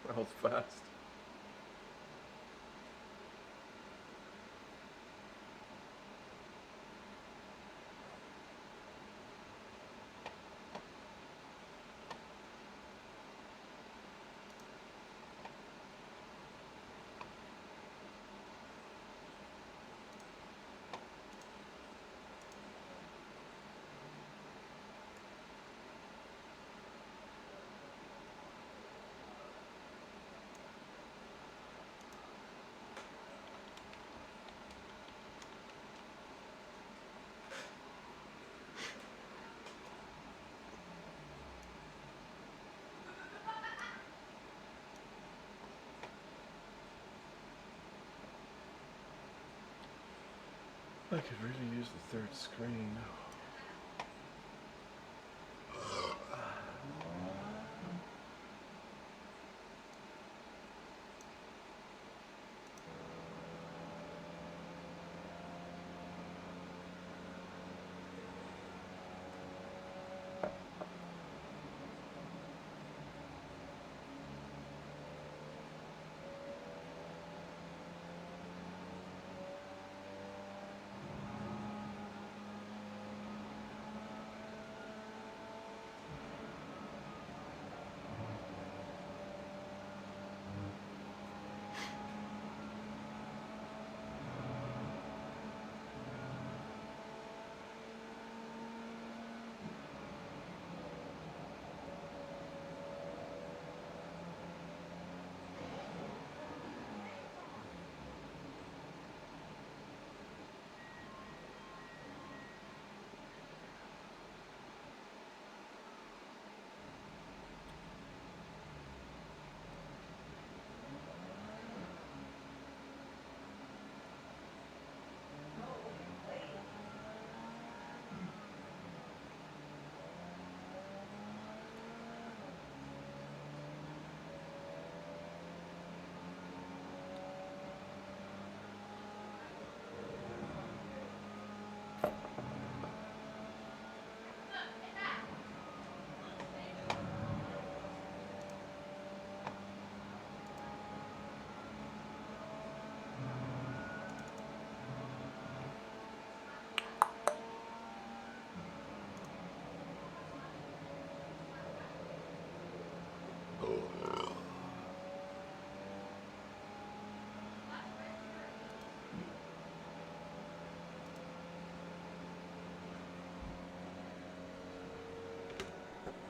That was fast. I could really use the third screen.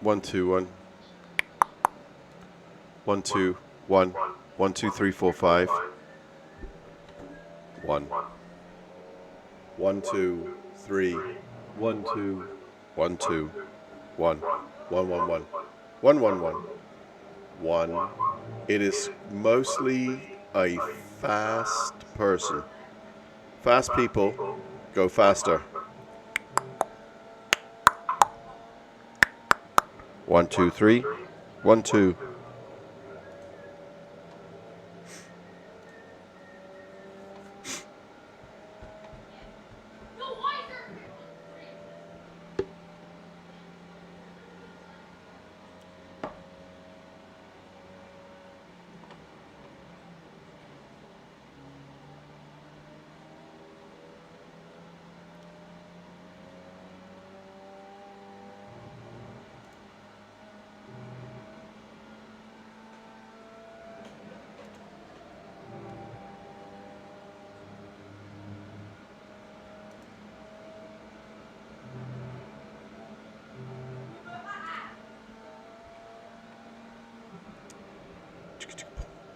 1 2 1 1 2 1 1 2 3 4 5 1 1 2 3 1 2 1 2 1 1 1 1 1 1 1 1. It is mostly a fast person. Fast people go faster. 1 2 3 1 2.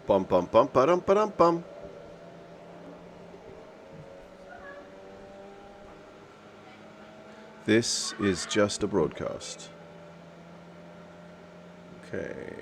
Bum bum bum ba-dum ba-dum bum. This is just a broadcast. Okay.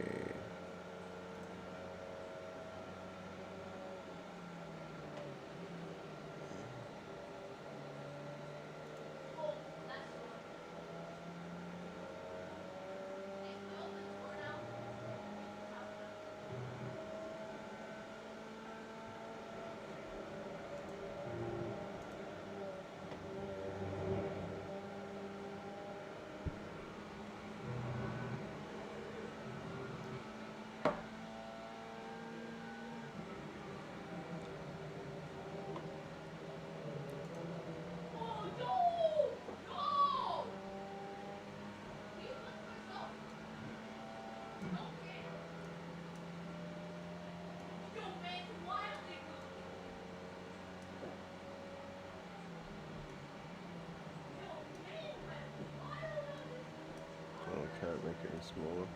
bit smaller.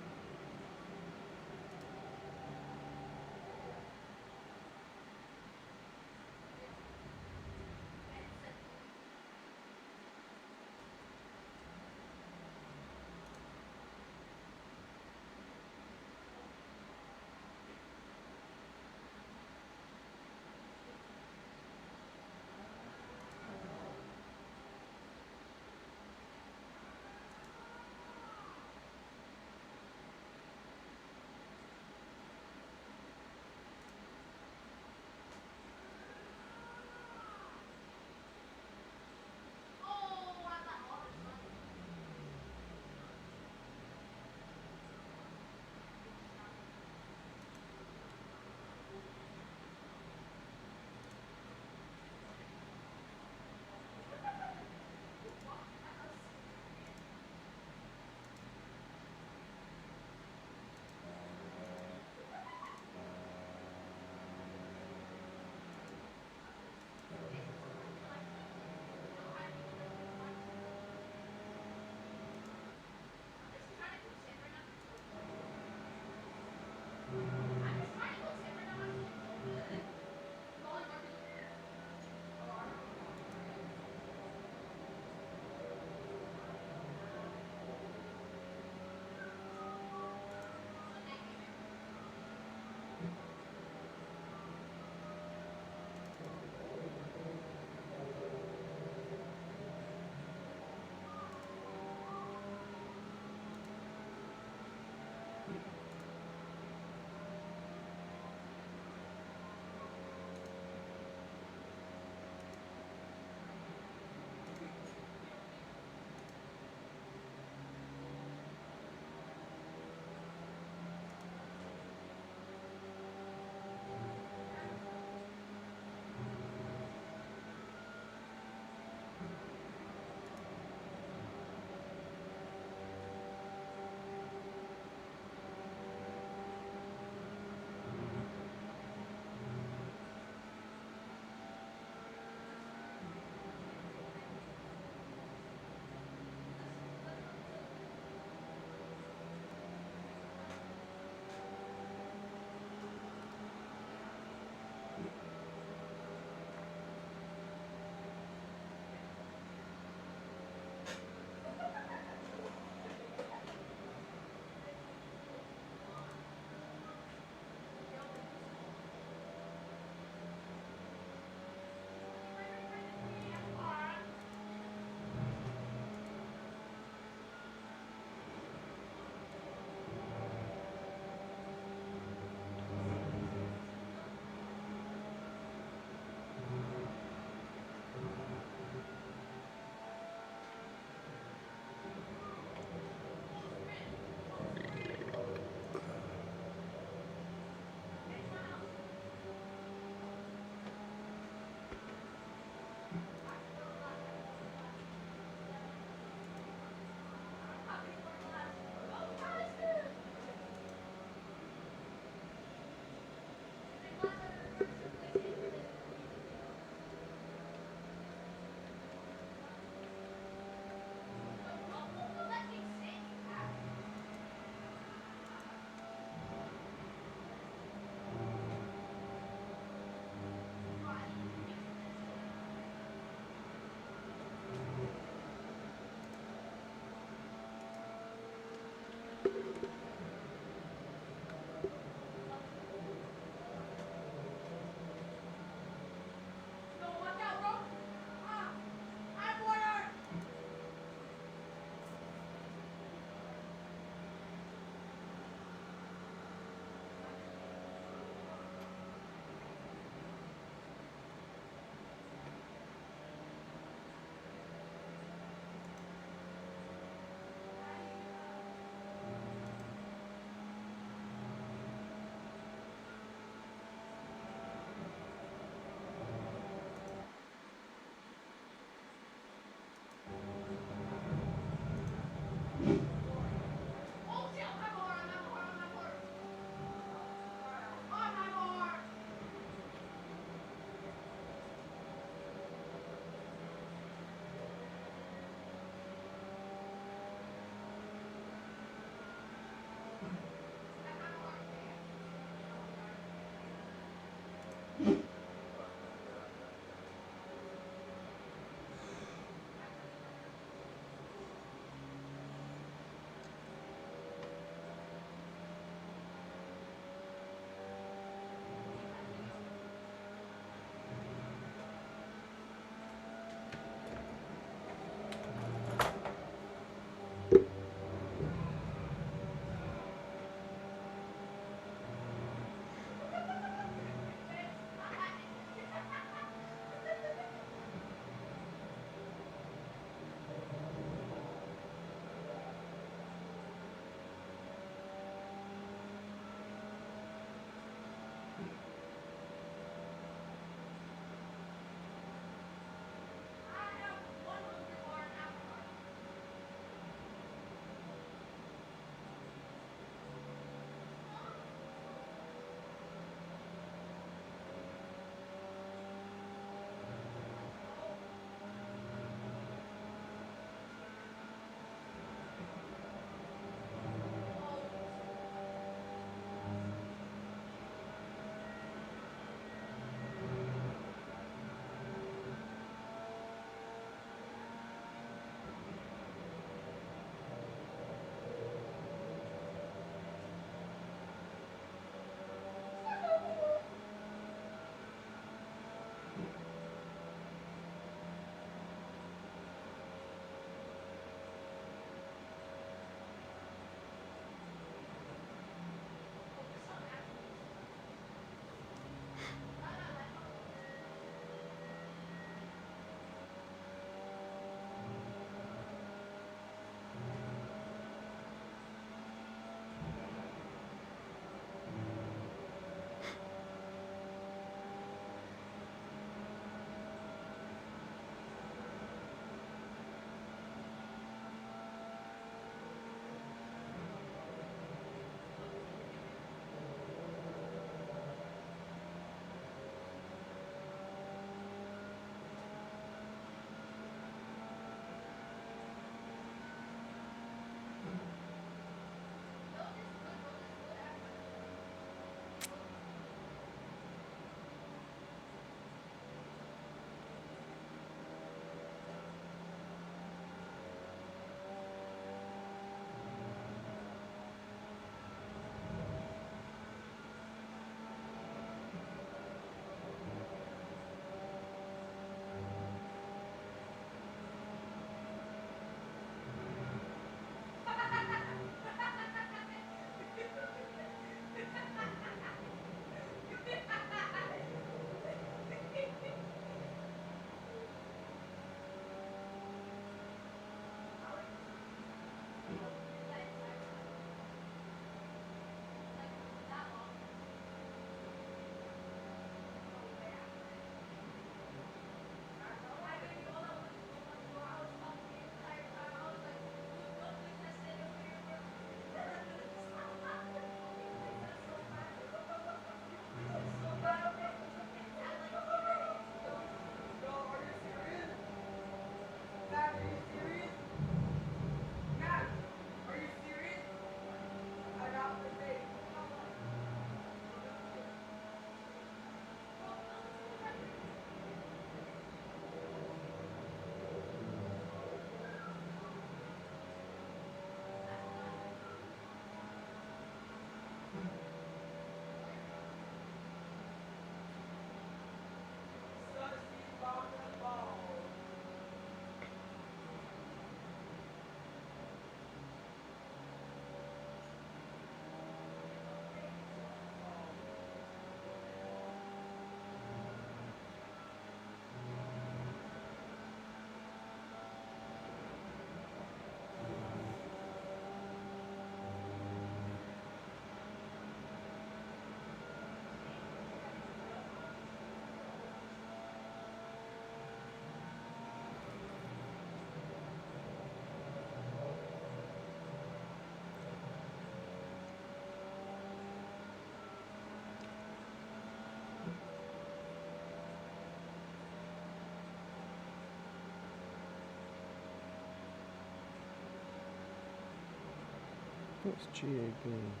What's GAB?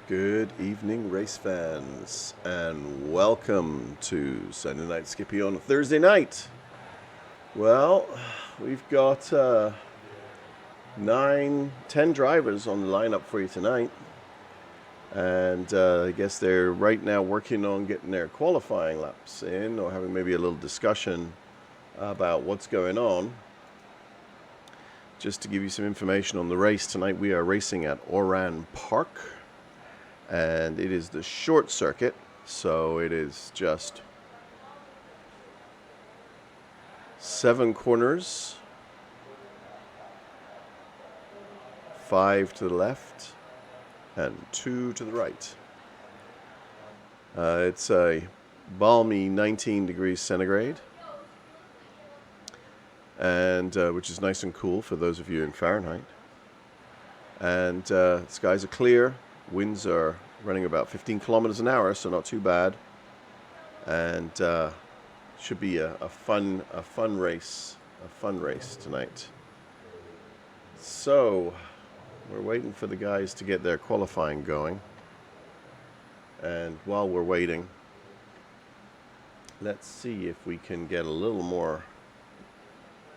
Good evening, race fans, and welcome to Sunday Night Skippy on a Thursday night. Well, we've got 10 drivers on the lineup for you tonight, and I guess they're right now working on getting their qualifying laps in, or having maybe a little discussion about what's going on. Just to give you some information on the race tonight, we are racing at Oran Park. And it is the short circuit, so it is just 7 corners, 5 to the left, and 2 to the right. It's a balmy 19 degrees centigrade, and which is nice and cool for those of you in Fahrenheit. And skies are clear. Winds are running about 15 kilometers an hour, so not too bad, and should be a fun race tonight. So we're waiting for the guys to get their qualifying going, and while we're waiting, let's see if we can get a little more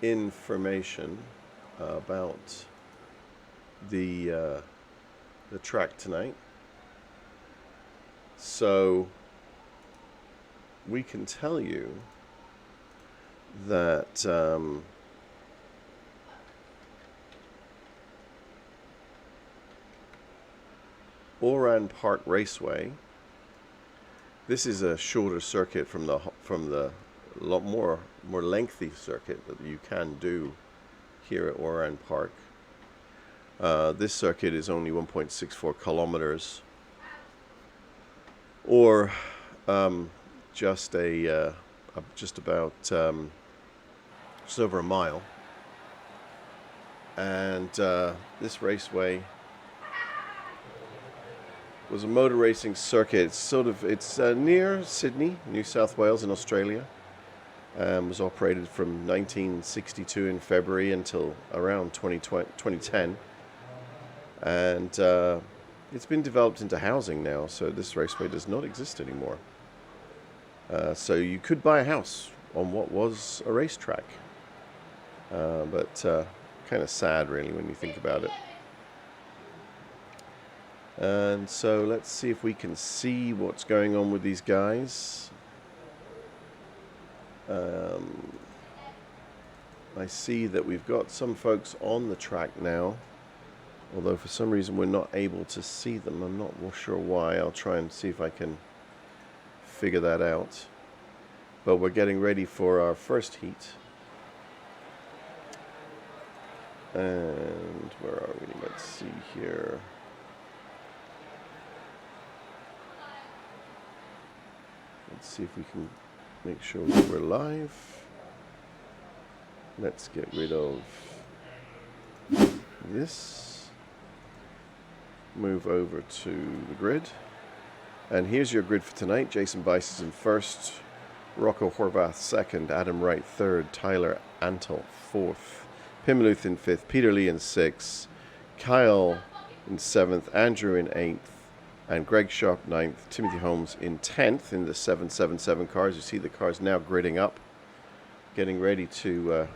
information about the track tonight. So we can tell you that Oran Park Raceway, this is a shorter circuit from the lot more lengthy circuit that you can do here at Oran Park. This circuit is only 1.64 kilometers, or just about just over a mile. And this raceway was a motor racing circuit. It's near Sydney, New South Wales in Australia. Was operated from 1962 in February until around 2010. And it's been developed into housing now, so this raceway does not exist anymore. So you could buy a house on what was a racetrack, but kind of sad really when you think about it. And so let's see if we can see what's going on with these guys. I see that we've got some folks on the track now, although for some reason we're not able to see them. I'm not sure why. I'll try and see if I can figure that out. But we're getting ready for our first heat. And where are we? Let's see here. Let's see if we can make sure that we're live. Let's get rid of this. Move over to the grid, and here's your grid for tonight. Jason Bice is in first, Rocco Horvath second, Adam Wright third, Tyler Antle fourth, Pimluth in fifth, Peter Lee in sixth, Kyle in seventh, Andrew in eighth, and Greg Sharp ninth, Timothy Holmes in 10th in the 777 cars. You see the cars now gridding up, getting ready to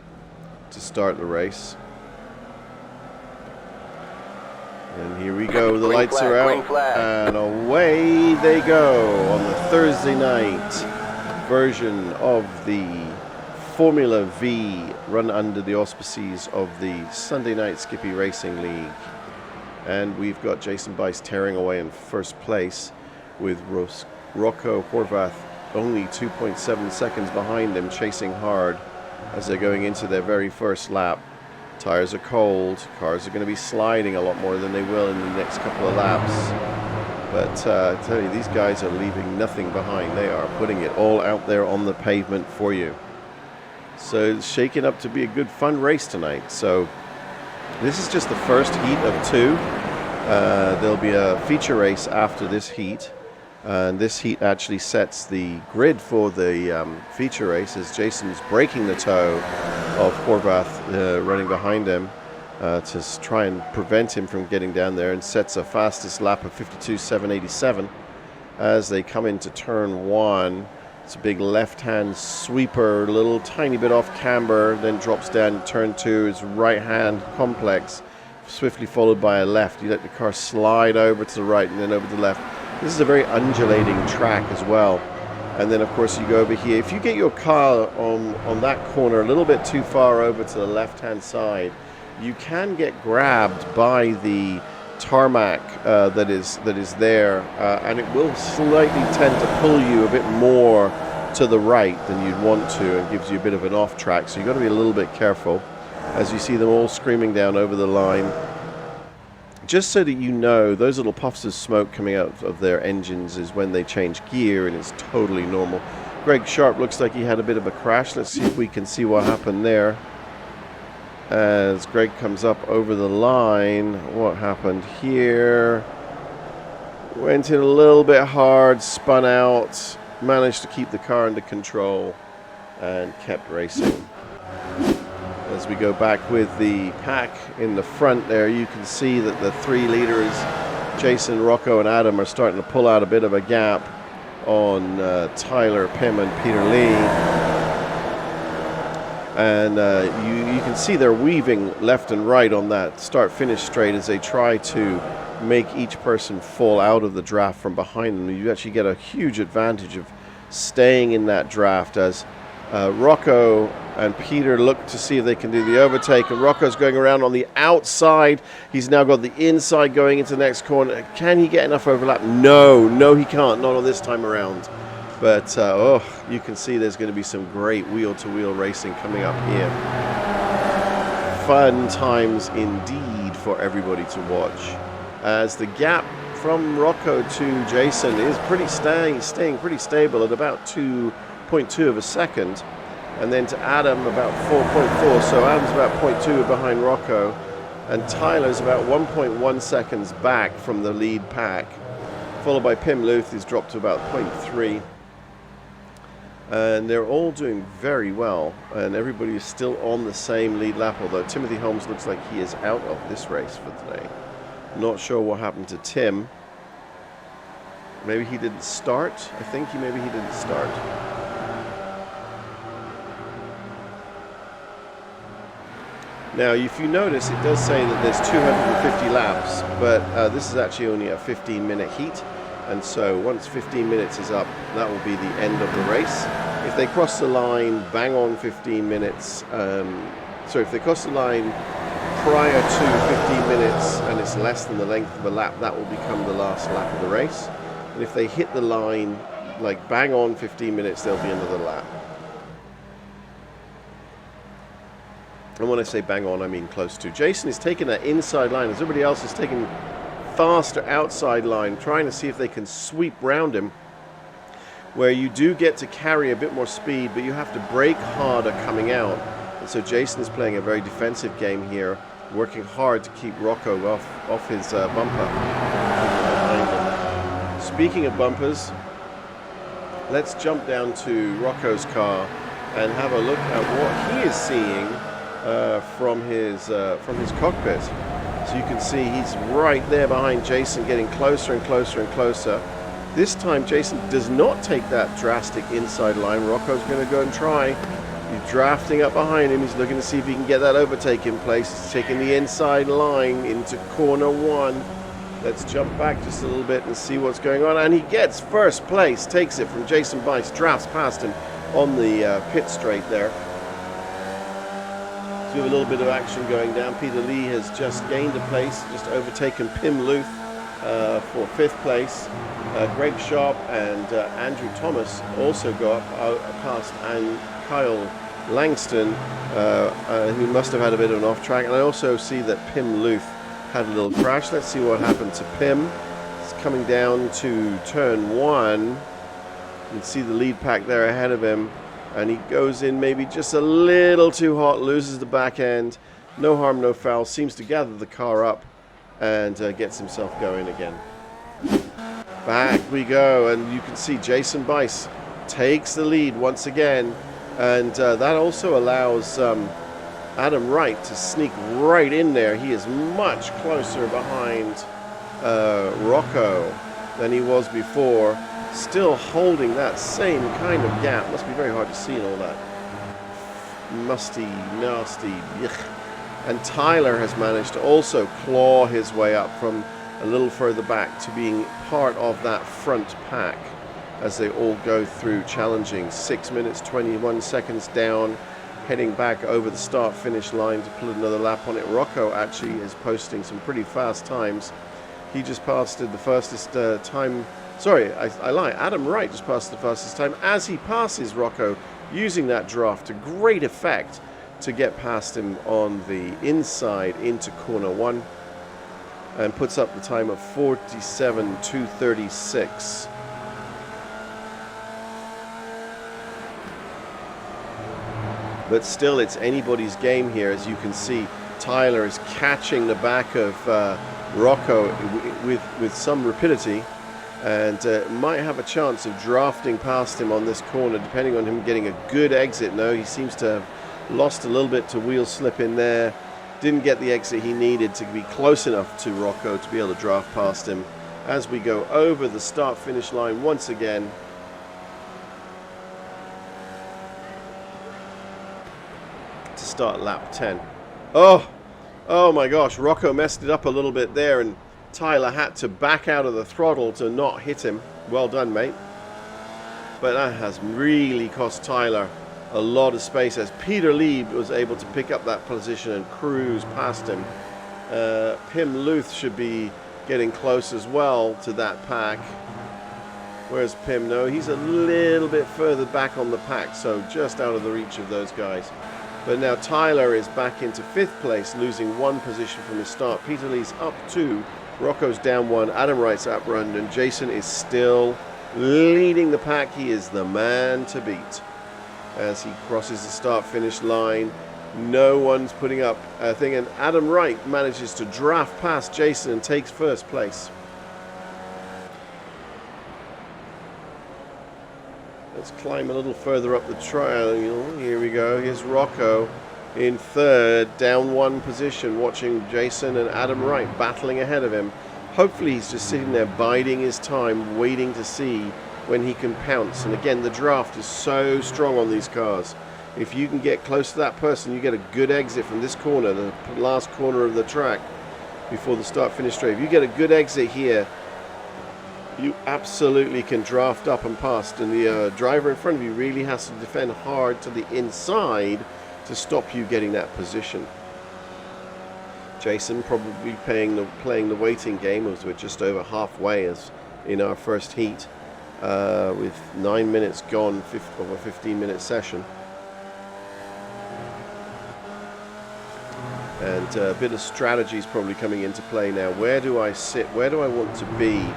start the race. And here we go, the lights are out, and away they go on the Thursday night version of the Formula V, run under the auspices of the Sunday Night Skippy Racing League. And we've got Jason Bice tearing away in first place, with Rocco Horvath only 2.7 seconds behind him, chasing hard as they're going into their very first lap. Tires are cold, cars are going to be sliding a lot more than they will in the next couple of laps. But I tell you, these guys are leaving nothing behind. They are putting it all out there on the pavement for you. So it's shaking up to be a good fun race tonight. So this is just the first heat of 2. There'll be a feature race after this heat. And this heat actually sets the grid for the feature race, as Jason's breaking the toe of Horvath running behind him. to try and prevent him from getting down there, and sets a fastest lap of 52.787 as they come into turn 1. It's a big left-hand sweeper, a little tiny bit off camber, then drops down. Turn 2 is right-hand complex, swiftly followed by a left. You let the car slide over to the right and then over to the left. This is a very undulating track as well. And then, of course, you go over here. If you get your car on that corner a little bit too far over to the left-hand side, you can get grabbed by the tarmac that is there, and it will slightly tend to pull you a bit more to the right than you'd want to, and gives you a bit of an off track. So you've got to be a little bit careful as you see them all screaming down over the line. Just so that you know, those little puffs of smoke coming out of their engines is when they change gear, and it's totally normal. Greg Sharp looks like he had a bit of a crash. Let's see if we can see what happened there. As Greg comes up over the line, what happened here? Went in a little bit hard, spun out, managed to keep the car under control, and kept racing. As we go back with the pack in the front there, you can see that the 3 leaders, Jason, Rocco, and Adam, are starting to pull out a bit of a gap on Tyler, Pim, and Peter Lee. And you can see they're weaving left and right on that start-finish straight as they try to make each person fall out of the draft from behind them. You actually get a huge advantage of staying in that draft as Rocco and Peter look to see if they can do the overtake. And Rocco's going around on the outside. He's now got the inside going into the next corner. Can he get enough overlap? No, he can't. Not on this time around. But, you can see there's going to be some great wheel-to-wheel racing coming up here. Fun times indeed for everybody to watch. As the gap from Rocco to Jason is staying pretty stable at about 2.2 of a second. And then to Adam, about 4.4. So Adam's about 0.2 behind Rocco. And Tyler's about 1.1 seconds back from the lead pack. Followed by Pim Luth, who's dropped to about 0.3. And they're all doing very well, and everybody is still on the same lead lap, although Timothy Holmes looks like he is out of this race for today. Not sure what happened to Tim. Maybe he didn't start. I think maybe he didn't start. Now, if you notice, it does say that there's 250 laps, but this is actually only a 15-minute heat. And so once 15 minutes is up, that will be the end of the race. If they cross the line bang on 15 minutes, if they cross the line prior to 15 minutes and it's less than the length of a lap, that will become the last lap of the race. And if they hit the line like bang on 15 minutes, there'll be another lap. And when I say bang on, I mean close to. Jason is taking that inside line as everybody else is taking faster outside line, trying to see if they can sweep round him, where you do get to carry a bit more speed, but you have to brake harder coming out. And so Jason is playing a very defensive game here, working hard to keep Rocco off his bumper. Speaking of bumpers, let's jump down to Rocco's car and have a look at what he is seeing from his cockpit. So you can see he's right there behind Jason, getting closer and closer and closer. This time Jason does not take that drastic inside line. Rocco's going to go and try. He's drafting up behind him. He's looking to see if he can get that overtake in place. He's taking the inside line into corner 1. Let's jump back just a little bit and see what's going on. And he gets first place, takes it from Jason Bice, drafts past him on the pit straight there. So we have a little bit of action going down. Peter Lee has just gained a place, just overtaken Pim Luth for 5th place. Greg Sharp and Andrew Thomas also go up past Kyle Langston, who must have had a bit of an off track. And I also see that Pim Luth had a little crash. Let's see what happened to Pim. He's coming down to turn 1. You can see the lead pack there ahead of him. And he goes in maybe just a little too hot, loses the back end. No harm, no foul. Seems to gather the car up and gets himself going again. Back we go, and you can see Jason Bice takes the lead once again. And that also allows Adam Wright to sneak right in there. He is much closer behind Rocco than he was before. Still holding that same kind of gap. Must be very hard to see in all that musty, nasty. Yuck. And Tyler has managed to also claw his way up from a little further back to being part of that front pack as they all go through challenging. 6 minutes, 21 seconds down, heading back over the start-finish line to put another lap on it. Rocco actually is posting some pretty fast times. He just passed the fastest time. Sorry, I lie. Adam Wright just passed the fastest time as he passes Rocco, using that draft to great effect to get past him on the inside into corner 1, and puts up the time of 47.236. But still, it's anybody's game here. As you can see, Tyler is catching the back of Rocco with some rapidity, and might have a chance of drafting past him on this corner, depending on him getting a good exit. No, he seems to have lost a little bit to wheel slip in there. Didn't get the exit he needed to be close enough to Rocco to be able to draft past him as we go over the start-finish line once again. To start lap 10. Oh my gosh, Rocco messed it up a little bit there, and Tyler had to back out of the throttle to not hit him. Well done, mate. But that has really cost Tyler a lot of space, as Peter Lieb was able to pick up that position and cruise past him. Pim Luth should be getting close as well to that pack. Where's Pim? No, he's a little bit further back on the pack, so just out of the reach of those guys. But now Tyler is back into 5th place, losing 1 position from his start. Peter Lee's up 2, Rocco's down 1, Adam Wright's outrun, and Jason is still leading the pack. He is the man to beat. As he crosses the start-finish line, no one's putting up a thing, and Adam Wright manages to draft past Jason and takes 1st place. Let's climb a little further up the triangle. Here we go. Here's Rocco in 3rd, down 1 position, watching Jason and Adam Wright battling ahead of him. Hopefully he's just sitting there biding his time, waiting to see when he can pounce. And again, the draft is so strong on these cars. If you can get close to that person, you get a good exit from this corner, the last corner of the track before the start-finish straight. If you get a good exit here, you absolutely can draft up and past, and the driver in front of you really has to defend hard to the inside to stop you getting that position. Jason probably playing the waiting game, as we're just over halfway as in our first heat, with 9 minutes gone of a 15-minute session. And a bit of strategy is probably coming into play now. Where do I sit? Where do I want to be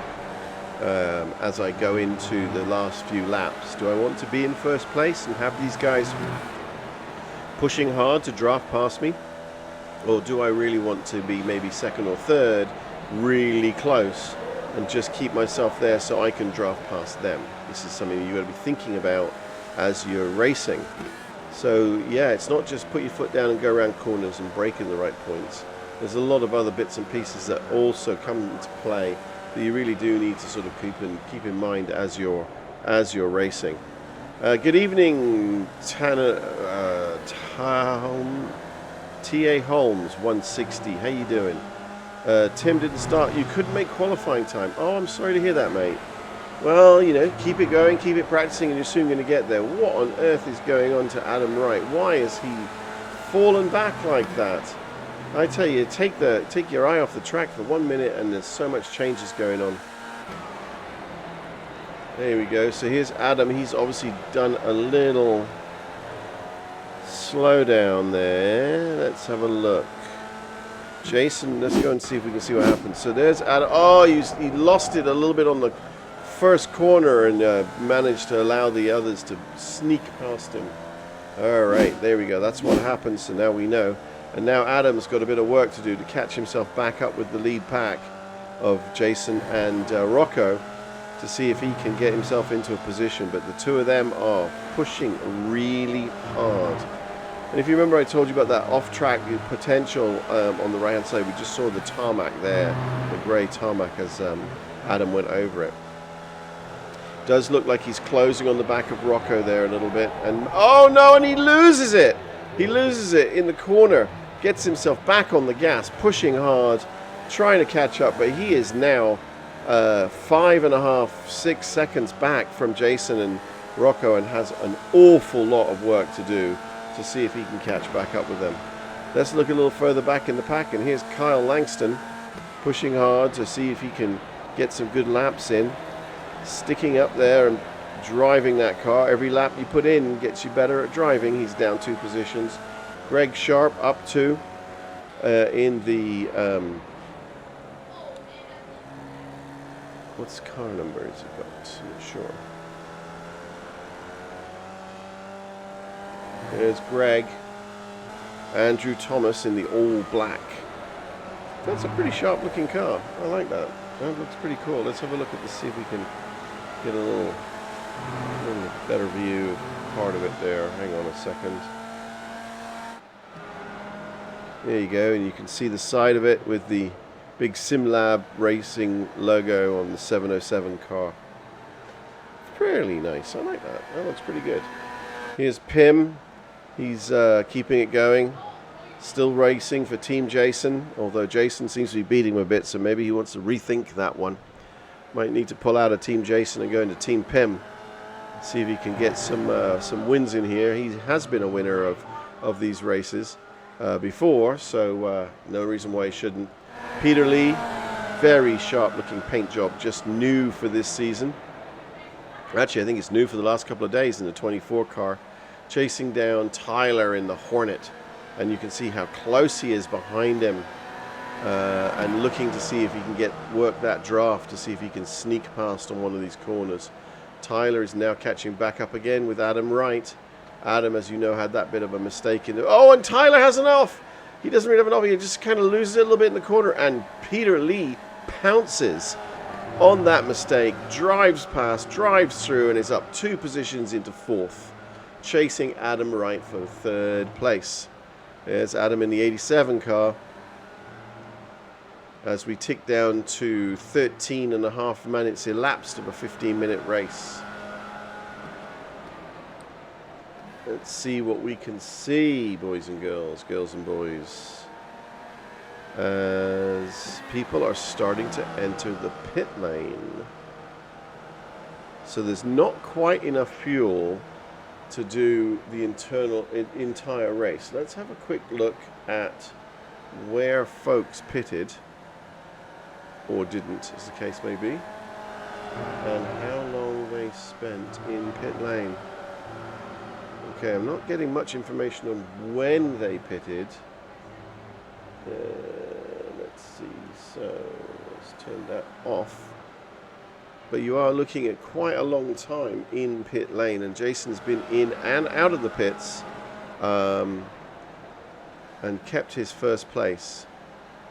as I go into the last few laps? Do I want to be in 1st place and have these guys pushing hard to draft past me? Or do I really want to be maybe 2nd or 3rd, really close, and just keep myself there so I can draft past them? This is something you've got to be thinking about as you're racing. So yeah, it's not just put your foot down and go around corners and break in the right points. There's a lot of other bits and pieces that also come into play that you really do need to sort of keep in mind as you're racing. Good evening, T.A. Holmes, 160. How you doing? Tim didn't start. You couldn't make qualifying time. Oh, I'm sorry to hear that, mate. Well, you know, keep it going, keep it practicing, and you're soon going to get there. What on earth is going on to Adam Wright? Why has he fallen back like that? I tell you, take your eye off the track for 1 minute, and there's so much changes going on. There we go. So here's Adam. He's obviously done a little slowdown there. Let's have a look. Jason, let's go and see if we can see what happens. So there's Adam. Oh, he lost it a little bit on the first corner and managed to allow the others to sneak past him. All right, there we go. That's what happens. So now we know. And now Adam's got a bit of work to do to catch himself back up with the lead pack of Jason and Rocco to see if he can get himself into a position. But the two of them are pushing really hard. And if you remember, I told you about that off-track potential on the right-hand side. We just saw the tarmac there, the grey tarmac, as Adam went over it. Does look like he's closing on the back of Rocco there a little bit. And oh no, and he loses it! He loses it in the corner. Gets himself back on the gas, pushing hard, trying to catch up, but he is now 5.5, 6 seconds back from Jason and Rocco, and has an awful lot of work to do to see if he can catch back up with them. Let's look a little further back in the pack, and here's Kyle Langston pushing hard to see if he can get some good laps in, sticking up there and driving that car. Every lap you put in gets you better at driving. He's down 2 positions. Greg Sharp up 2 in the what's car number is it got? I'm not sure. There's Greg. Andrew Thomas in the all black. That's a pretty sharp looking car. I like that. That looks pretty cool. Let's have a look at this, see if we can get a little better view of part of it there. Hang on a second. There you go, and you can see the side of it with the big SimLab Racing logo on the 707 car. Fairly nice. I like that. That looks pretty good. Here's Pim. He's keeping it going. Still racing for Team Jason, although Jason seems to be beating him a bit, so maybe he wants to rethink that one. Might need to pull out of Team Jason and go into Team Pim. See if he can get some wins in here. He has been a winner of these races before, so no reason why he shouldn't. Peter Lee, very sharp looking paint job, just new for this season. Actually, I think it's new for the last couple of days in the 24 car. Chasing down Tyler in the Hornet, and you can see how close he is behind him, and looking to see if he can work that draft to see if he can sneak past on one of these corners. Tyler is now catching back up again with Adam Wright. Adam, as you know, had that bit of a mistake in the... Oh, and Tyler has an off! He doesn't really have an off. He just kind of loses it a little bit in the corner, and Peter Lee pounces on that mistake, drives past, drives through, and is up 2 positions into 4th, chasing Adam Wright for 3rd place. There's Adam in the 87 car as we tick down to 13.5 minutes elapsed of a 15-minute race. Let's see what we can see, boys and girls, girls and boys, as people are starting to enter the pit lane. So there's not quite enough fuel to do the entire race. Let's have a quick look at where folks pitted, or didn't, as the case may be, and how long they spent in pit lane. Okay, I'm not getting much information on when they pitted. Let's see, so let's turn that off. But you are looking at quite a long time in pit lane, and Jason's been in and out of the pits and kept his 1st place.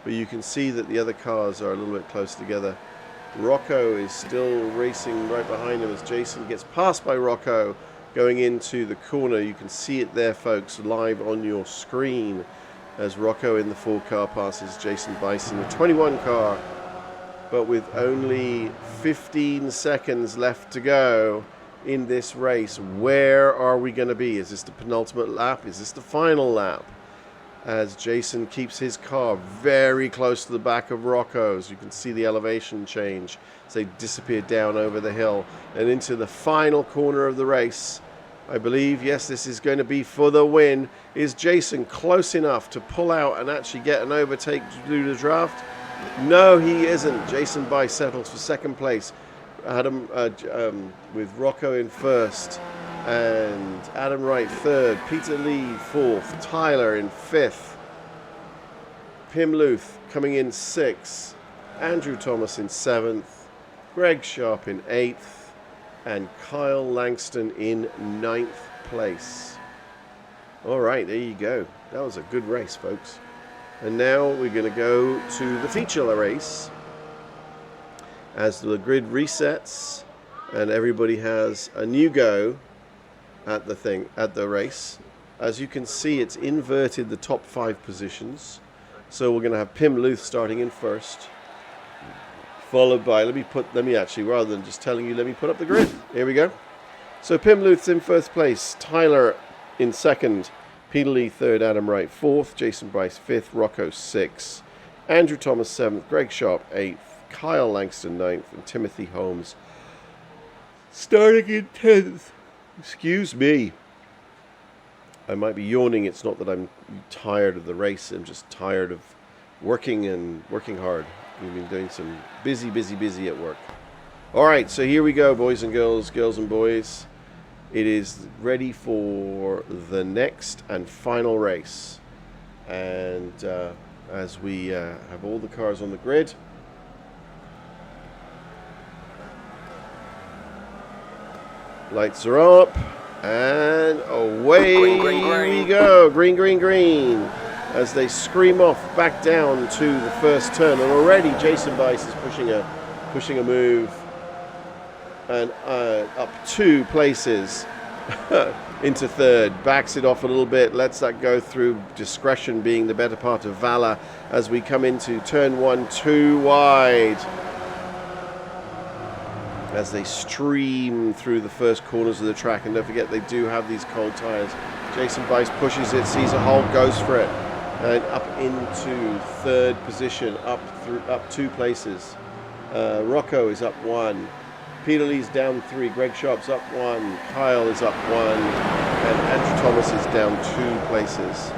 But you can see that the other cars are a little bit close together. Rocco is still racing right behind him as Jason gets passed by Rocco going into the corner. You can see it there, folks, live on your screen as Rocco in the 4 car passes Jason Bison, the 21 car. But with only 15 seconds left to go in this race, where are we going to be? Is this the penultimate lap? Is this the final lap? As Jason keeps his car very close to the back of Rocco's. You can see the elevation change as they disappear down over the hill and into the final corner of the race. I believe, yes, this is going to be for the win. Is Jason close enough to pull out and actually get an overtake to do the draft? No, he isn't. Jason Bice settles for 2nd place. Adam with Rocco in 1st, and Adam Wright 3rd. Peter Lee 4th. Tyler in 5th. Pim Luth coming in 6th. Andrew Thomas in 7th. Greg Sharp in 8th, and Kyle Langston in 9th place. All right, there you go. That was a good race, folks. And now we're going to go to the feature race as the grid resets and everybody has a new go at the race. As you can see, it's inverted the top 5 positions. So we're going to have Pim Luth starting in first, followed by, let me actually, rather than just telling you, let me put up the grid. Here we go. So Pim Luth's in first place, Tyler in second, Peter Lee third, Adam Wright fourth, Jason Bryce fifth, Rocco sixth, Andrew Thomas seventh, Greg Sharp eighth, Kyle Langston ninth, and Timothy Holmes starting in 10th. Excuse me. I might be yawning. It's not that I'm tired of the race. I'm just tired of working hard. We've been doing some busy at work. All right, so here we go, boys and girls, girls and boys. It is ready for the next and final race. And as we have all the cars on the grid, lights are up, and away we go. Green, green, green. As they scream off back down to the first turn, and already Jason Bice is pushing a move, and up 2 places into third. Backs it off a little bit, lets that go through. Discretion being the better part of valor as we come into turn 1, 2 wide. As they stream through the first corners of the track, and don't forget they do have these cold tires. Jason Bice pushes it, sees a hole, goes for it, and up into third position, up 2 places. Rocco is up 1, Peter Lee's down 3, Greg Sharp's up 1, Kyle is up 1, and Andrew Thomas is down 2 places.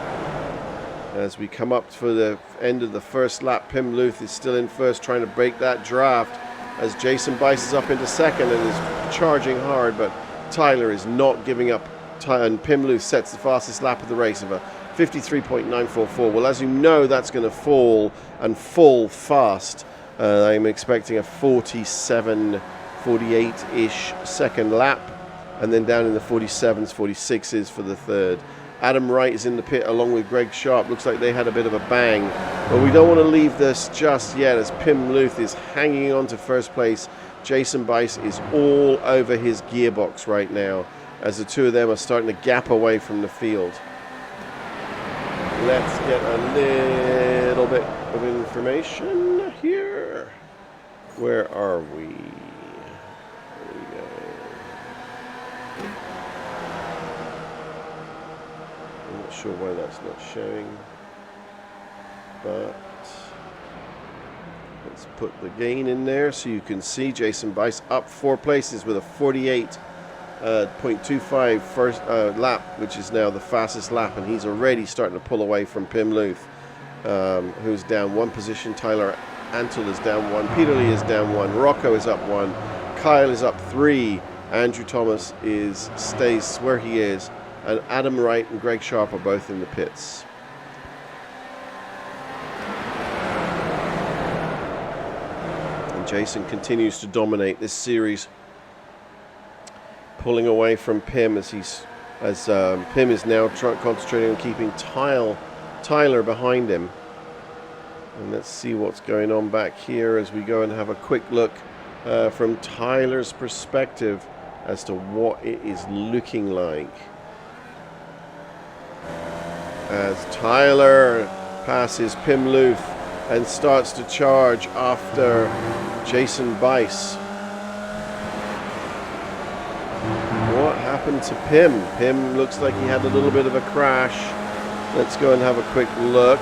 As we come up for the end of the first lap, Pim Luth is still in first, trying to break that draft, as Jason Bice is up into second and is charging hard, but Tyler is not giving up, and Pim Luth sets the fastest lap of the race of a 53.944. Well, as you know, that's going to fall, and fall fast. I'm expecting a 47, 48-ish second lap, and then down in the 47s, 46s for the third. Adam Wright is in the pit along with Greg Sharp. Looks like they had a bit of a bang. But we don't want to leave this just yet, as Pim Luth is hanging on to first place. Jason Bice is all over his gearbox right now, as the 2 of them are starting to gap away from the field. Let's get a little bit of information here. Where are we? There we go. I'm not sure why that's not showing, but let's put the gain in there so you can see Jason Bice up 4 places with a 48.25 first lap, which is now the fastest lap, and he's already starting to pull away from Pim Luth, who's down 1 position. Tyler Antle is down 1, Peter Lee is down 1, Rocco is up 1, Kyle is up 3, Andrew Thomas stays where he is, and Adam Wright and Greg Sharp are both in the pits. And Jason continues to dominate this series, pulling away from Pim as Pim is now concentrating on keeping Tyler behind him. And let's see what's going on back here as we go and have a quick look from Tyler's perspective as to what it is looking like. As Tyler passes Pim Luth and starts to charge after Jason Bice. What happened to Pim? Pim looks like he had a little bit of a crash. Let's go and have a quick look.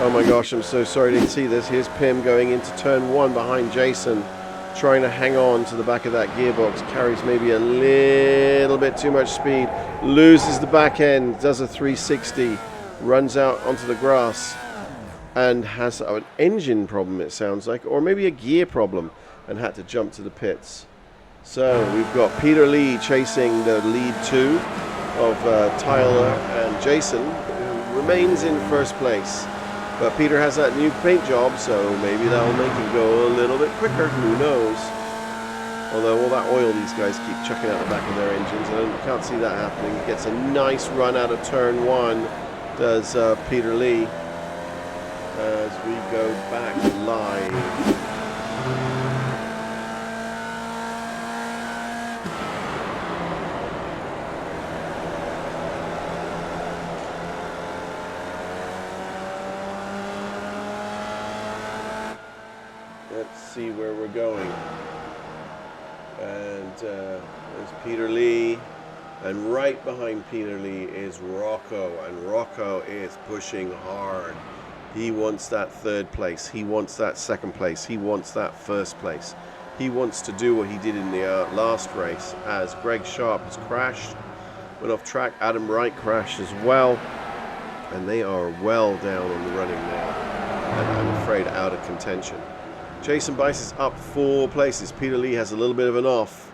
Oh my gosh, I'm so sorry to see this. Here's Pim going into turn 1 behind Jason, trying to hang on to the back of that gearbox. Carries maybe a little bit too much speed. Loses the back end, does a 360, runs out onto the grass, and has an engine problem, it sounds like, or maybe a gear problem, and had to jump to the pits. So we've got Peter Lee chasing the lead 2 of Tyler and Jason, who remains in first place. But Peter has that new paint job, so maybe that'll make him go a little bit quicker. Who knows? Although all that oil these guys keep chucking out the back of their engines, I can't see that happening. He gets a nice run out of turn 1, does Peter Lee, as we go back live. Let's see where we're going. And there's Peter Lee. And right behind Peter Lee is Rocco. And Rocco is pushing hard. He wants that third place. He wants that second place. He wants that first place. He wants to do what he did in the last race, as Greg Sharp has crashed, went off track. Adam Wright crashed as well. And they are well down on the running now. And I'm afraid out of contention. Jason Bice is up 4 places. Peter Lee has a little bit of an off.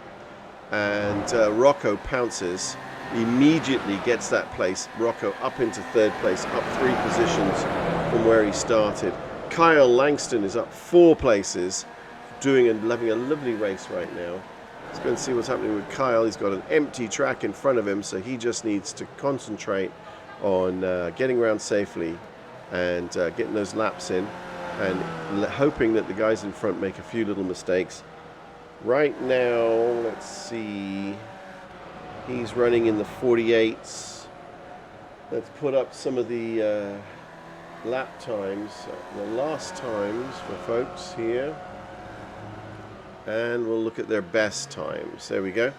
And Rocco pounces, immediately gets that place. Rocco up into third place, up 3 positions from where he started. Kyle Langston is up 4 places, having a lovely race right now. Let's go and see what's happening with Kyle. He's got an empty track in front of him, so he just needs to concentrate on getting around safely and getting those laps in, and hoping that the guys in front make a few little mistakes. Right now, let's see, he's running in the 48s. Let's put up some of the lap times, the last times for folks here. And we'll look at their best times. There we go.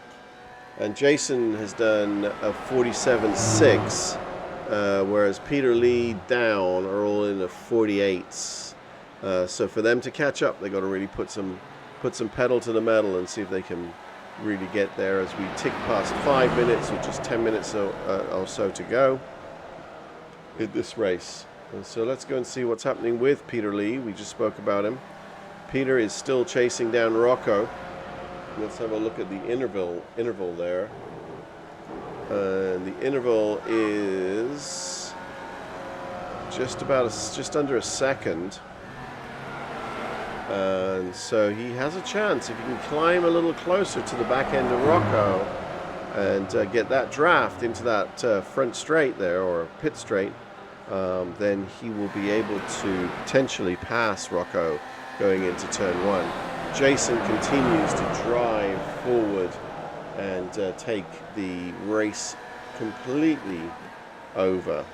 And Jason has done a 47.6, whereas Peter Lee down are all in the 48s. So for them to catch up, they've got to really put some pedal to the metal and see if they can really get there as we tick past 5 minutes, or just 10 minutes or so to go in this race. And so let's go and see what's happening with Peter Lee. We just spoke about him. Peter is still chasing down Rocco. Let's have a look at the interval there. And the interval is just under a second. And so he has a chance if he can climb a little closer to the back end of Rocco and get that draft into that front straight there, or pit straight, then he will be able to potentially pass Rocco going into turn 1. Jason continues to drive forward and take the race completely over.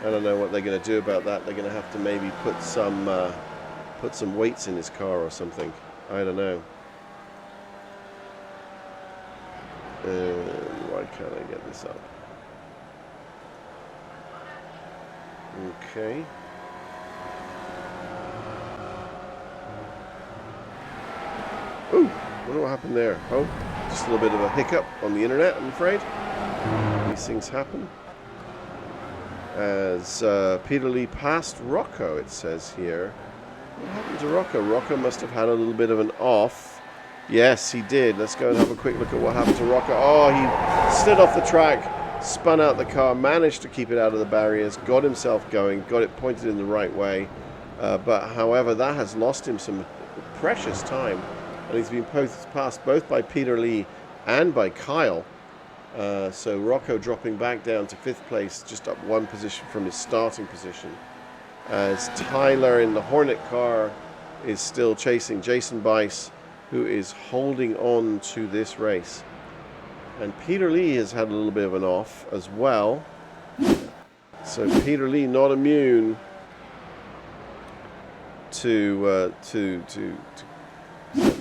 I don't know what they're going to do about that. They're going to have to maybe put some weights in his car or something. I don't know. Why can't I get this up? Okay. Ooh, I wonder what happened there. Oh, just a little bit of a hiccup on the internet, I'm afraid. These things happen. As Peter Lee passed Rocco, it says here. What happened to Rocco? Rocco must have had a little bit of an off. Yes, he did. Let's go and have a quick look at what happened to Rocco. Oh, he slid off the track, spun out the car, managed to keep it out of the barriers, got himself going, got it pointed in the right way. But however, that has lost him some precious time. And he's been passed both by Peter Lee and by Kyle. So Rocco dropping back down to 5th place, just up 1 position from his starting position. As Tyler in the Hornet car is still chasing Jason Bice, who is holding on to this race. And Peter Lee has had a little bit of an off as well. So Peter Lee not immune to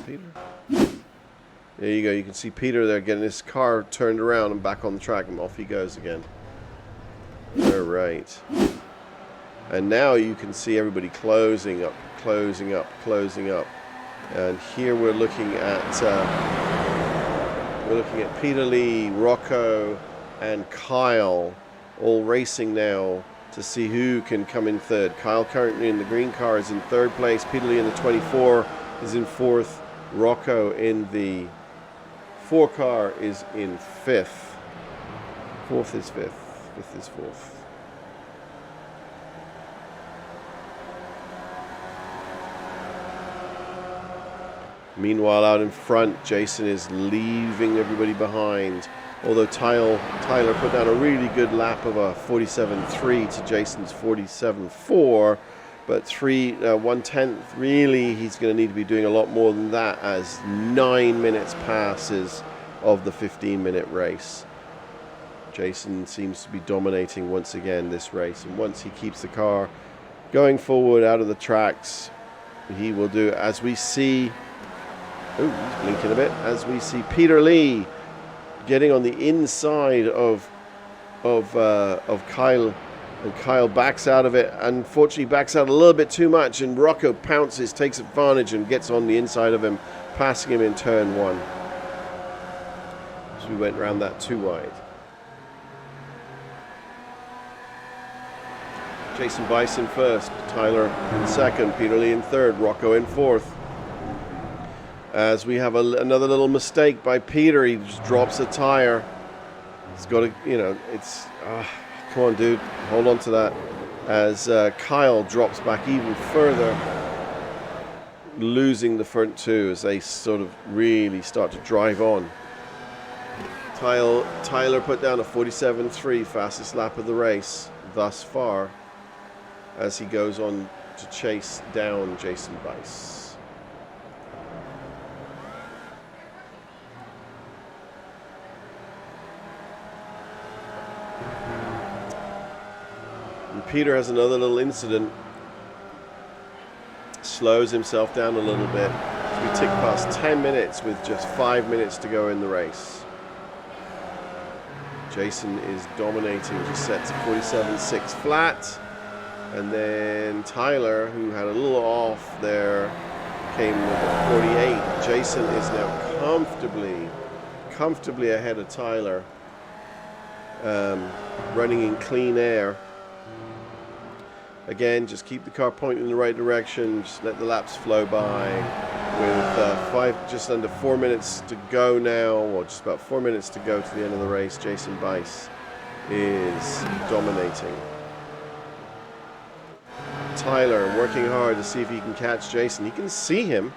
Peter. There you go. You can see Peter there getting his car turned around and back on the track, and off he goes again. All right. And now you can see everybody closing up. And here we're looking at Peter Lee, Rocco, and Kyle all racing now to see who can come in third. Kyle currently in the green car is in 3rd place. Peter Lee in the 24 is in 4th. Rocco in the 4 car is in 5th. 4th is 5th. 5th is 4th. Meanwhile, out in front, Jason is leaving everybody behind. Although Tyler put down a really good lap of a 47.3 to Jason's 47.4, but 1/10, really, he's going to need to be doing a lot more than that as 9 minutes passes of the 15-minute race. Jason seems to be dominating once again this race, and once he keeps the car going forward out of the tracks, he will do as we see. Oh, he's blinking a bit. As we see Peter Lee getting on the inside of Kyle, and Kyle backs out of it. Unfortunately, backs out a little bit too much, and Rocco pounces, takes advantage, and gets on the inside of him, passing him in turn 1. As we went around that too wide. Jason Bison first, Tyler in second, Peter Lee in third, Rocco in fourth. As we have another little mistake by Peter, he just drops a tire. He's got to, it's, come on, dude, hold on to that. As Kyle drops back even further, losing the front two as they sort of really start to drive on. Tyler put down a 47.3, fastest lap of the race thus far, as he goes on to chase down Jason Bice. And Peter has another little incident, slows himself down a little bit. We tick past 10 minutes with just 5 minutes to go in the race. Jason is dominating, just sets a 47.6 flat. And then Tyler, who had a little off there, came with a 48. Jason is now comfortably ahead of Tyler, running in clean air. Again, just keep the car pointing in the right direction, just let the laps flow by. With just under 4 minutes to go now, or just about 4 minutes to go to the end of the race, Jason Bice is dominating. Tyler working hard to see if he can catch Jason. He can see him.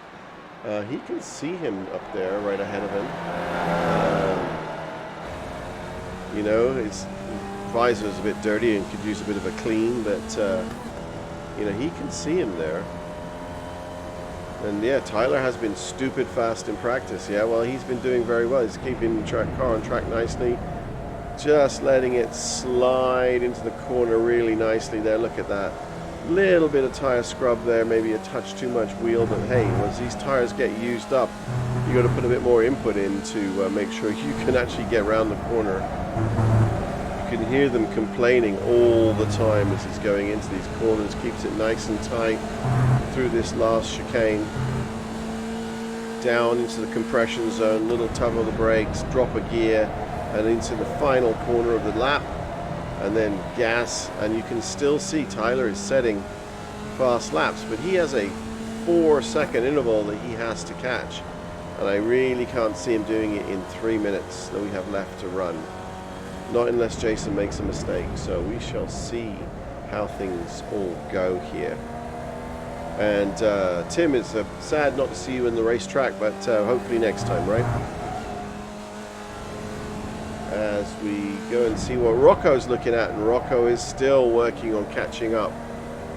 He can see him up there right ahead of him. His visor is a bit dirty and could use a bit of a clean, but he can see him there. And yeah, Tyler has been stupid fast in practice. Yeah, well, he's been doing very well. He's keeping the car on track nicely. Just letting it slide into the corner really nicely there. Look at that. Little bit of tire scrub there, maybe a touch too much wheel, but hey, once these tires get used up, you got to put a bit more input in to make sure you can actually get around the corner. You can hear them complaining all the time as he's going into these corners, keeps it nice and tight through this last chicane, down into the compression zone, little tug of the brakes, drop a gear, and into the final corner of the lap. And then gas, and you can still see Tyler is setting fast laps, but he has a 4-second interval that he has to catch, and I really can't see him doing it in 3 minutes that we have left to run. Not unless Jason makes a mistake, so we shall see how things all go here. And Tim, it's sad not to see you in the racetrack, but hopefully next time, right? As we go and see what Rocco's looking at, and Rocco is still working on catching up.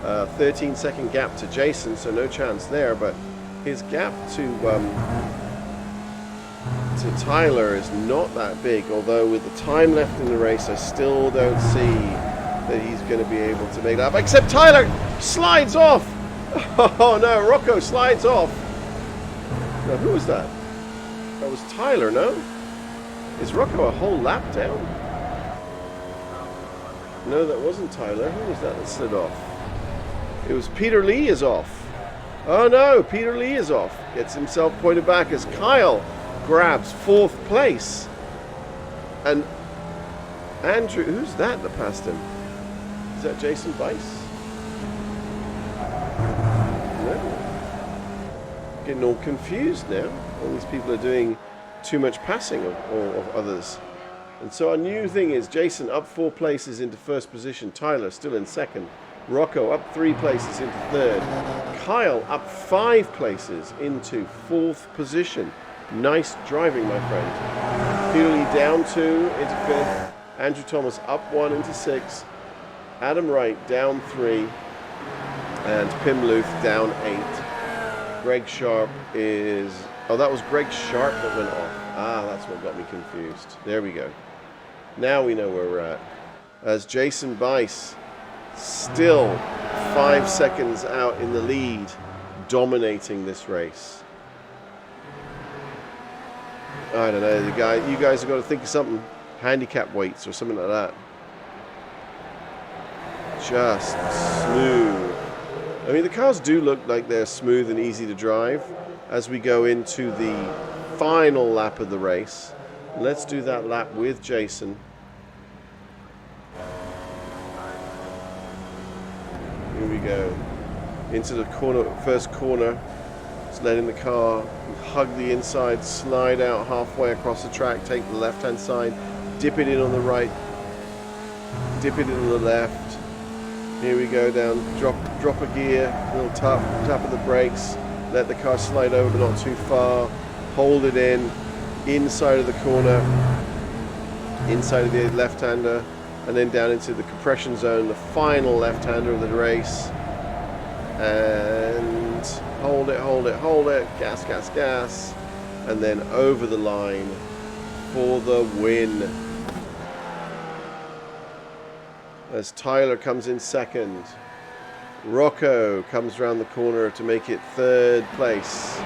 13-second gap to Jason, so no chance there, but his gap to Tyler is not that big, although with the time left in the race, I still don't see that he's going to be able to make that up, except Tyler slides off! Oh no, Rocco slides off! Now, who was that? That was Tyler, no? Is Rocco a whole lap down? No, that wasn't Tyler. Who was that slid off? It was Peter Lee is off. Oh no, Peter Lee is off. Gets himself pointed back as Kyle grabs 4th place. And Andrew, who's that passed him? Is that Jason Bice? No. Getting all confused now. All these people are doing too much passing of others. And so our new thing is Jason up 4 places into 1st position, Tyler still in 2nd, Rocco up 3 places into 3rd, Kyle up 5 places into 4th position. Nice driving, my friend. Peter Lee down 2 into 5th, Andrew Thomas up 1 into 6th, Adam Wright down 3, and Pim Loof down 8. Greg Sharp is... Oh, that was Greg Sharp that went off. Ah, that's what got me confused. There we go. Now we know where we're at. As Jason Bice, still 5 seconds out in the lead, dominating this race. I don't know, you guys have got to think of something, handicap weights or something like that. Just smooth. I mean, the cars do look like they're smooth and easy to drive as we go into the final lap of the race. Let's do that lap with Jason. Here we go. Into the corner, first corner. Just letting the car hug the inside, slide out halfway across the track, take the left-hand side, dip it in on the right, dip it in on the left. Here we go down, drop a gear, little tap of the brakes, let the car slide over but not too far, hold it in, inside of the corner, inside of the left-hander, and then down into the compression zone, the final left-hander of the race, and hold it, gas, and then over the line for the win. As Tyler comes in second, Rocco comes around the corner to make it third place.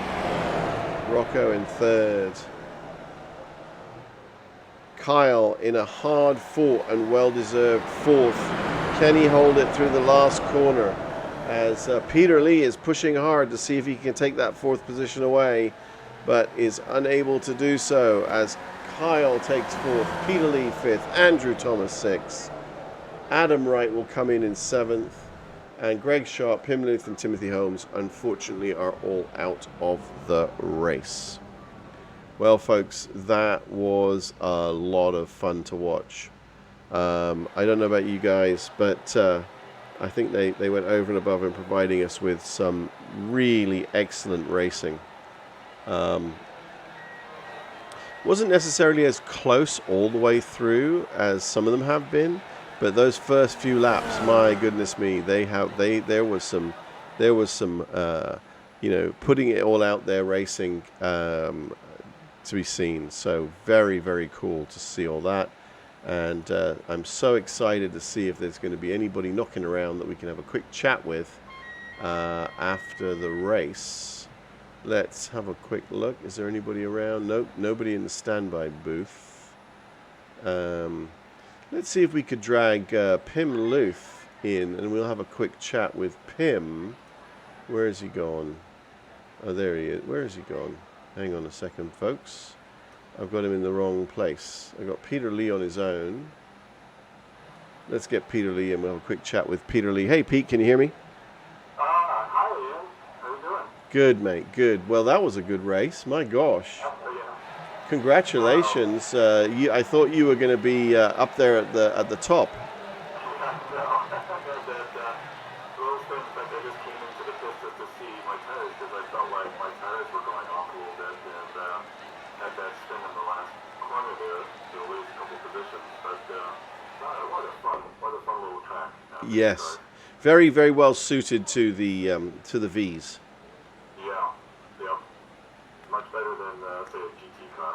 Rocco in third. Kyle in a hard-fought and well-deserved fourth. Can he hold it through the last corner? As Peter Lee is pushing hard to see if he can take that fourth position away, but is unable to do so as Kyle takes fourth, Peter Lee fifth, Andrew Thomas sixth. Adam Wright will come in seventh, and Greg Sharp, Pim Luth, and Timothy Holmes, unfortunately, are all out of the race. Well, folks, that was a lot of fun to watch. I don't know about you guys, but I think they went over and above in providing us with some really excellent racing. Wasn't necessarily as close all the way through as some of them have been. But those first few laps, my goodness me, there was some putting it all out there racing to be seen. So very, very cool to see all that. And I'm so excited to see if there's going to be anybody knocking around that we can have a quick chat with after the race. Let's have a quick look. Is there anybody around? Nope, nobody in the standby booth. Let's see if we could drag Pim Luth in, and we'll have a quick chat with Pim. Where is he gone? Oh, there he is. Where is he gone? Hang on a second, folks. I've got him in the wrong place. I've got Peter Lee on his own. Let's get Peter Lee in. We'll have a quick chat with Peter Lee. Hey, Pete, can you hear me? Hi, Ian. How you doing? Good, mate. Good. Well, that was a good race. My gosh. Congratulations! I thought you were going to be up there at the top. Those things like I just came into the pit just to see my tires because I felt like my tires were going off a little bit and had that spin in the last corner there to lose a couple positions. But what a fun little track. Yes, very, very well suited to the V's. Yeah. Much better than say a GT car.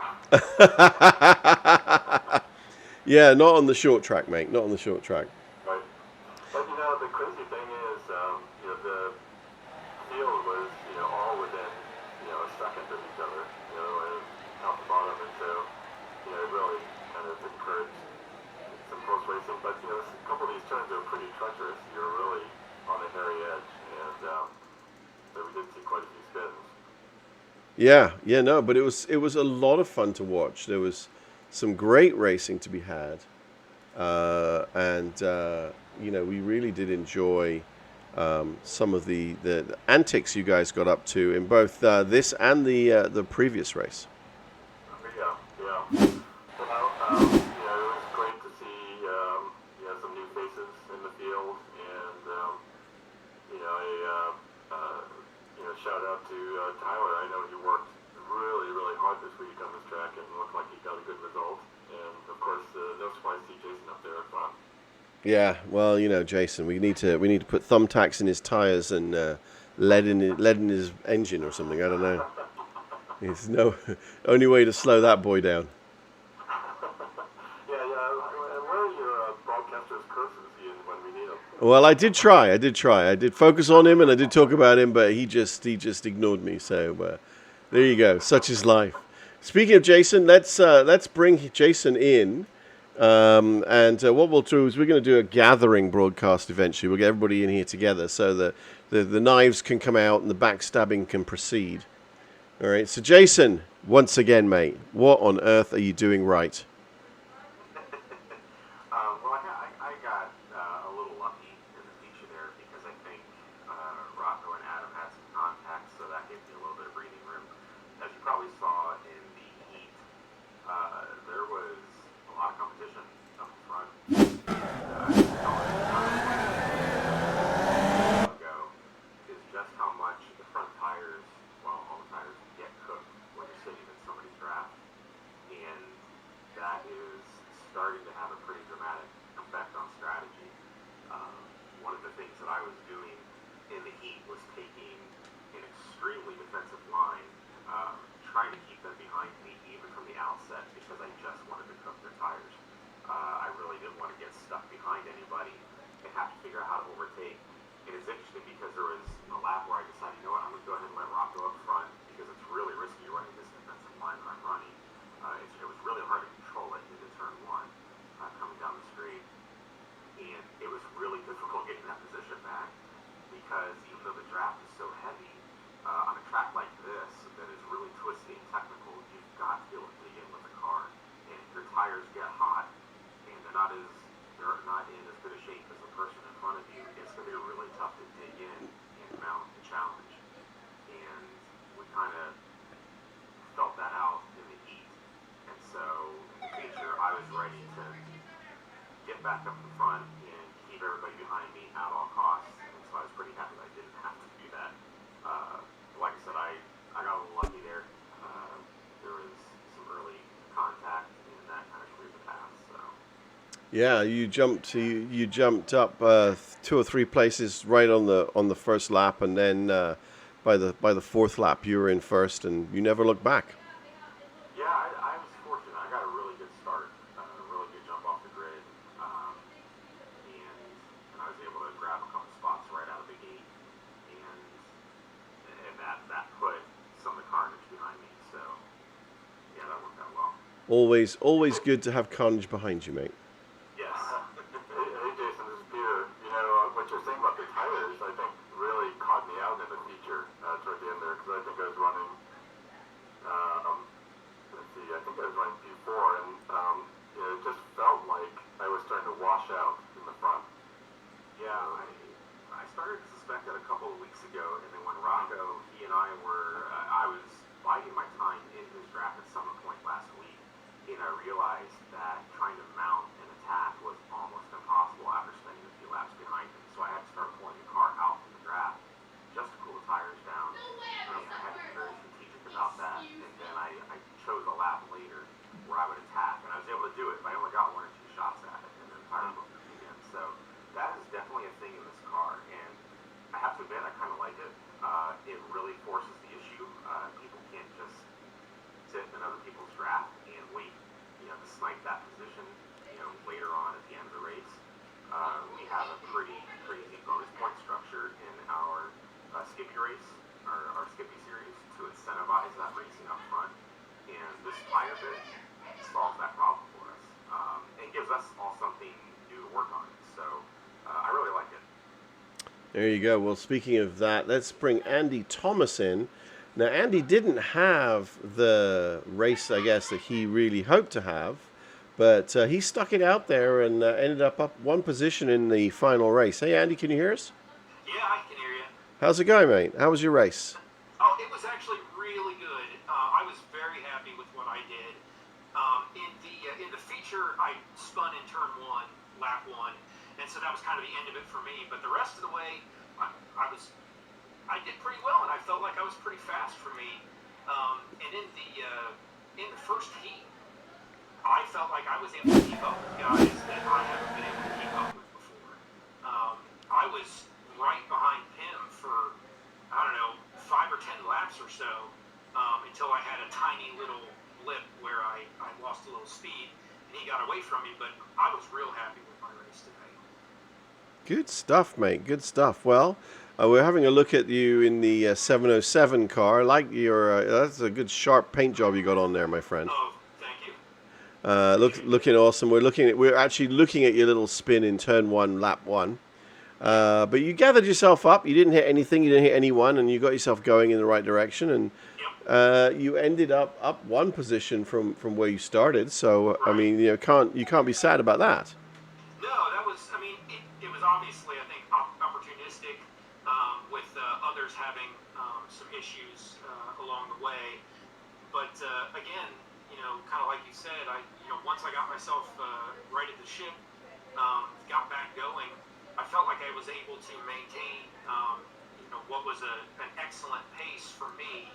Yeah, not on the short track, mate. Not on the short track. Right. But the crazy thing is, the field was, all within, a second of each other, top to bottom, and so, it really kind of encouraged some close racing. But a couple of these turns are pretty treacherous. You're really on the hairy edge, and so we did see quite a few spins. Yeah, no, but it was a lot of fun to watch. There was some great racing to be had, and we really did enjoy some of the antics you guys got up to in both this and the previous race. Yeah. So, it was great to see some new faces in the field, and shout out to Tyler. I know he worked really, really hard this week on this track and looked like he got a good result. And of course, no surprise to see Jason up there at front. Yeah, well, Jason, we need to put thumbtacks in his tires and lead in his engine or something. I don't know. There's no only way to slow that boy down. Yeah. Where are your broadcasters' curses, Ian, when we need them? Well, I did try. I did focus on him, and I did talk about him, but he just ignored me. So there you go. Such is life. Speaking of Jason, let's bring Jason in. And what we'll do is we're going to do a gathering broadcast eventually. We'll get everybody in here together so that the knives can come out and the backstabbing can proceed. All right. So Jason, once again, mate, what on earth are you doing right? Well, I got a little lucky in the feature there because I think Rocco and Adam had some contacts, so that gave me a little bit of breathing room. As you probably saw in the heat, there was a lot of competition up front. Ago is just how much the front tires, well, all the tires get cooked when you're sitting in somebody's draft, and that is starting to have a pretty dramatic effect on strategy. One of the things that I was doing in the heat was taking an extremely defensive line, trying to keep them behind me even from the outset because I just wanted to cook their tires. I really didn't want to get stuck behind anybody and have to figure out how to overtake. And it's interesting because there was a lap where I decided, you know what, I'm going to go ahead and let Rocco up front because it's really risky running this defensive line that I'm running. It was really hard to control it into turn one coming down the straight. And it was really difficult getting that position back because even though the draft is so heavy, on a track like this that is really twisty and technical, you've got to be able to dig in with the car. And if your tires get hot and they're not in as good a shape as the person in front of you, it's going to be really tough to dig in and mount the challenge. And we kind of felt that out in the heat. And so in the feature, I was ready to get back up in front and keep everybody behind me at all costs. And so I was pretty happy that I didn't have to do that. Like I said, I got a little lucky there. There was some early contact and that kind of cleared the path. So. Yeah, you jumped up 2 or 3 places right on the first lap, and then by the fourth lap you were in first, and you never looked back. Yeah, I was fortunate. I got a really good start, a really good jump off the grid, and I was able to grab a couple spots right out of the gate, and that put some of the carnage behind me. So yeah, that worked out well. Always good to have carnage behind you, mate. Yes. Hey Jason, this is Peter. You know what you're saying about the tires, I think really caught me out in the feature toward the end there because I think I was running. Let's see, I think I was running P4, and it just felt like I was starting to wash out in the front. Yeah, I started to suspect that a couple of weeks ago, and then when Rocco, he and I were, I was biding my time in his draft at Summit Point last week, and I realized that trying to mount an attack was almost impossible after spending a few laps behind him. So I had to start pulling the car out from the draft just to cool the tires down. And I had to be very strategic about that. And then I chose a lap later where I would attack, and I was able to do it, but I only got 1 or 2 shots at it, and then the tires broke again. So that is definitely a thing in this car, and I have to admit I kind of like it. It really forces the issue. People can't just sit in other people's draft and wait, to snipe that position, later on at the end of the race. We have a pretty crazy bonus point structure in our Skippy race, our Skippy series, to incentivize that racing up front. And this kind of it solves that problem for us. And gives us all something new to work on. So I really like it. There you go. Well, speaking of that, let's bring Andy Thomas in. Now, Andy didn't have the race, I guess, that he really hoped to have, but he stuck it out there and ended up 1 position in the final race. Hey, Andy, can you hear us? Yeah, I can hear you. How's it going, mate? How was your race? Oh, it was actually really good. I was very happy with what I did. In the feature, I spun in turn 1, lap 1, and so that was kind of the end of it for me. But the rest of the way, I did pretty well, and I felt like I was pretty fast for me. And in the first heat, I felt like I was able to keep up with guys that I haven't been able to keep up with before. I was right behind him for, I don't know, 5 or 10 laps or so, until I had a tiny little blip where I lost a little speed, and he got away from me, but I was real happy with my race today. Good stuff, mate. Good stuff. Well, we're having a look at you in the 707 car. I like your. That's a good sharp paint job you got on there, my friend. Oh, thank you. Looking awesome. We're actually looking at your little spin in turn 1, lap 1. But you gathered yourself up. You didn't hit anything. You didn't hit anyone, and you got yourself going in the right direction. And you ended up 1 position from where you started. So I mean, you can't be sad about that. No, that was. I mean, it was obviously, I think, opportunistic, with others having some issues along the way. But again, kind of like you said, once I got myself right at the ship, got back going, I felt like I was able to maintain, what was an excellent pace for me,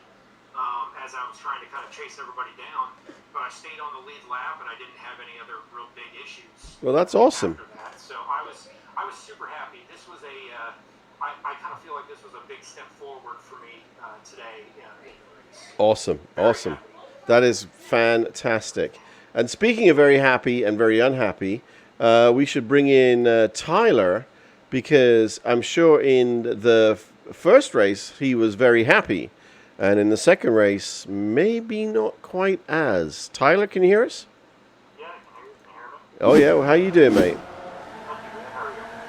as I was trying to kind of chase everybody down. But I stayed on the lead lap, and I didn't have any other real big issues. Well, that's awesome. After that. So I was super happy. This was I kind of feel like this was a big step forward for me today in the race. Awesome. That is fantastic. And speaking of very happy and very unhappy, we should bring in Tyler, because I'm sure in the first race he was very happy. And in the second race, maybe not quite as. Tyler, can you hear us? Yeah, I can hear me. Oh, yeah. Well, how you doing, mate?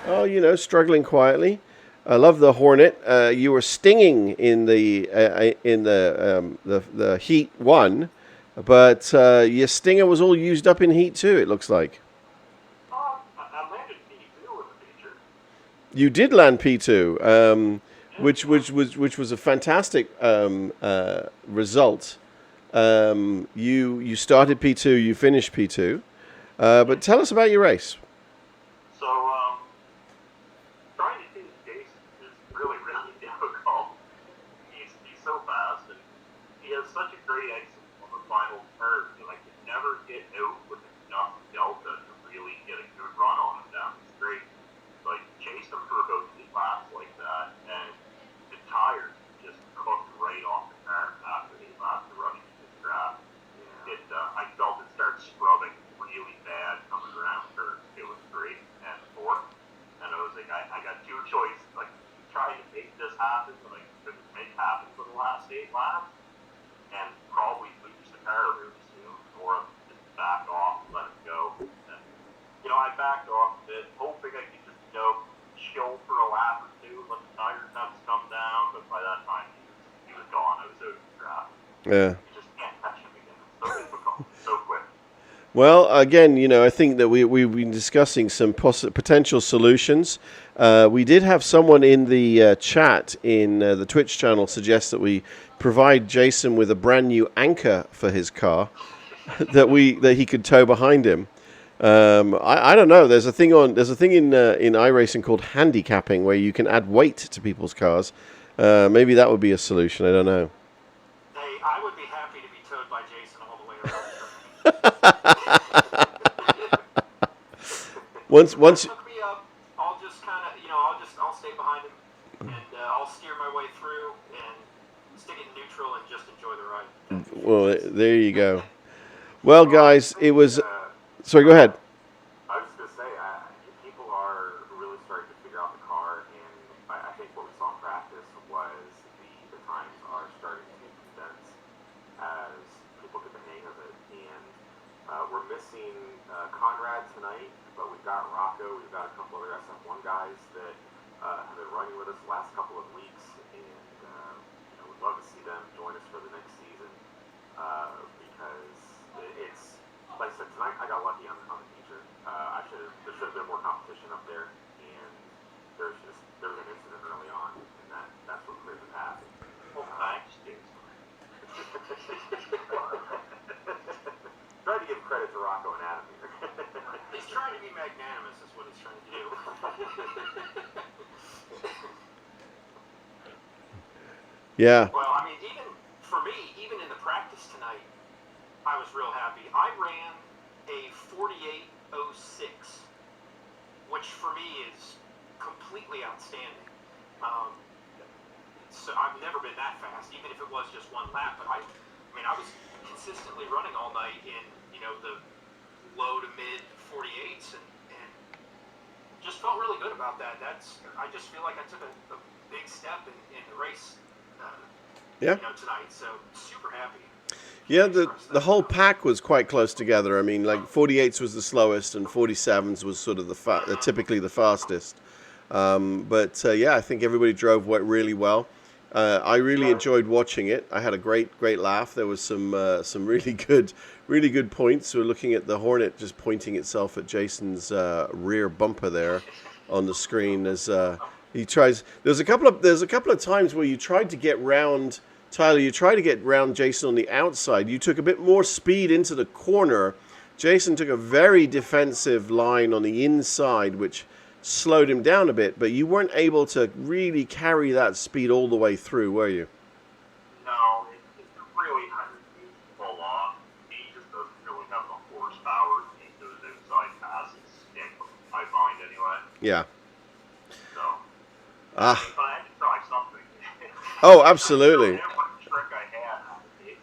Oh, struggling quietly. I love the Hornet. You were stinging in the Heat 1, but your stinger was all used up in Heat 2, it looks like. I landed P2 with the feature. You did land P2. Which was a fantastic result. You started P2, you finished P2. But tell us about your race. So, trying to do Jason is really, really difficult. He's so fast, and he has such a great exit on the final turn. You never get out with enough delta to really get a good run on him down the straight. Chased him for about 2 laps like that, and the tires just cooked right off the car after 8 laps of running into the grass. I felt it start scrubbing really bad coming around curves. It was great and fourth, and I was like, I got 2 choices, trying to make this happen, but I couldn't make happen for the last 8 laps, and probably lose the car really soon, or just back off, let it go. And, I backed off a bit, hoping I could just, chill for a lap or 2, let the tire temps come down, but by that time he was gone. I was out of the draft. Yeah. You just can't catch him again. It's so difficult, so quick. Well, again, I think that we've been discussing some potential solutions. We did have someone in the chat in the Twitch channel suggest that we provide Jason with a brand new anchor for his car that he could tow behind him. I don't know. There's a thing in iRacing called handicapping, where you can add weight to people's cars. Maybe that would be a solution. I don't know. Hey, I would be happy to be towed by Jason all the way around. Once Hook me up, I'll just kind of, I'll stay behind him, and I'll steer my way through and stick it in neutral and just enjoy the ride. Well, there you go. Well, guys, it was. Sorry, go ahead. I was just going to say, people are really starting to figure out the car, and I think what we saw in practice was the times are starting to condense as people get the hang of it. And we're missing Conrad tonight, but we've got Rocco, we've got a couple other SF1 guys that have been running with us the last couple of weeks, and we'd love to see them join us for the next season, because it's, like I said, tonight I got lucky on the feature. There should have been more competition up there, and there was an incident early on, and that's what cleared the path. Well, thanks, Jason. Trying to give credit to Rocco and Adam here. He's trying to be magnanimous, is what he's trying to do. Yeah. Well, I mean, even for me, even in the practice tonight, I was real happy. I ran a 48.06, which for me is completely outstanding. So I've never been that fast, even if it was just 1 lap. But I was consistently running all night in, the low to mid 48s, and just felt really good about that. I just feel like I took a big step in the race, Yeah. tonight. So super happy. Yeah, the whole pack was quite close together. I mean, like 48s was the slowest, and 47s was sort of typically the fastest. But yeah, I think everybody drove really well. I really enjoyed watching it. I had a great laugh. There was some really good points. We're looking at the Hornet just pointing itself at Jason's rear bumper there on the screen as he tries. There's a couple of times where you tried to get round. Tyler, you tried to get round Jason on the outside. You took a bit more speed into the corner. Jason took a very defensive line on the inside, which slowed him down a bit, but you weren't able to really carry that speed all the way through, were you? No, it really kind of needs to pull off. He just doesn't really have the horsepower to make those inside passes. I find anyway. Yeah. So, Ah. if I had to try something. Oh, absolutely. Trick I had.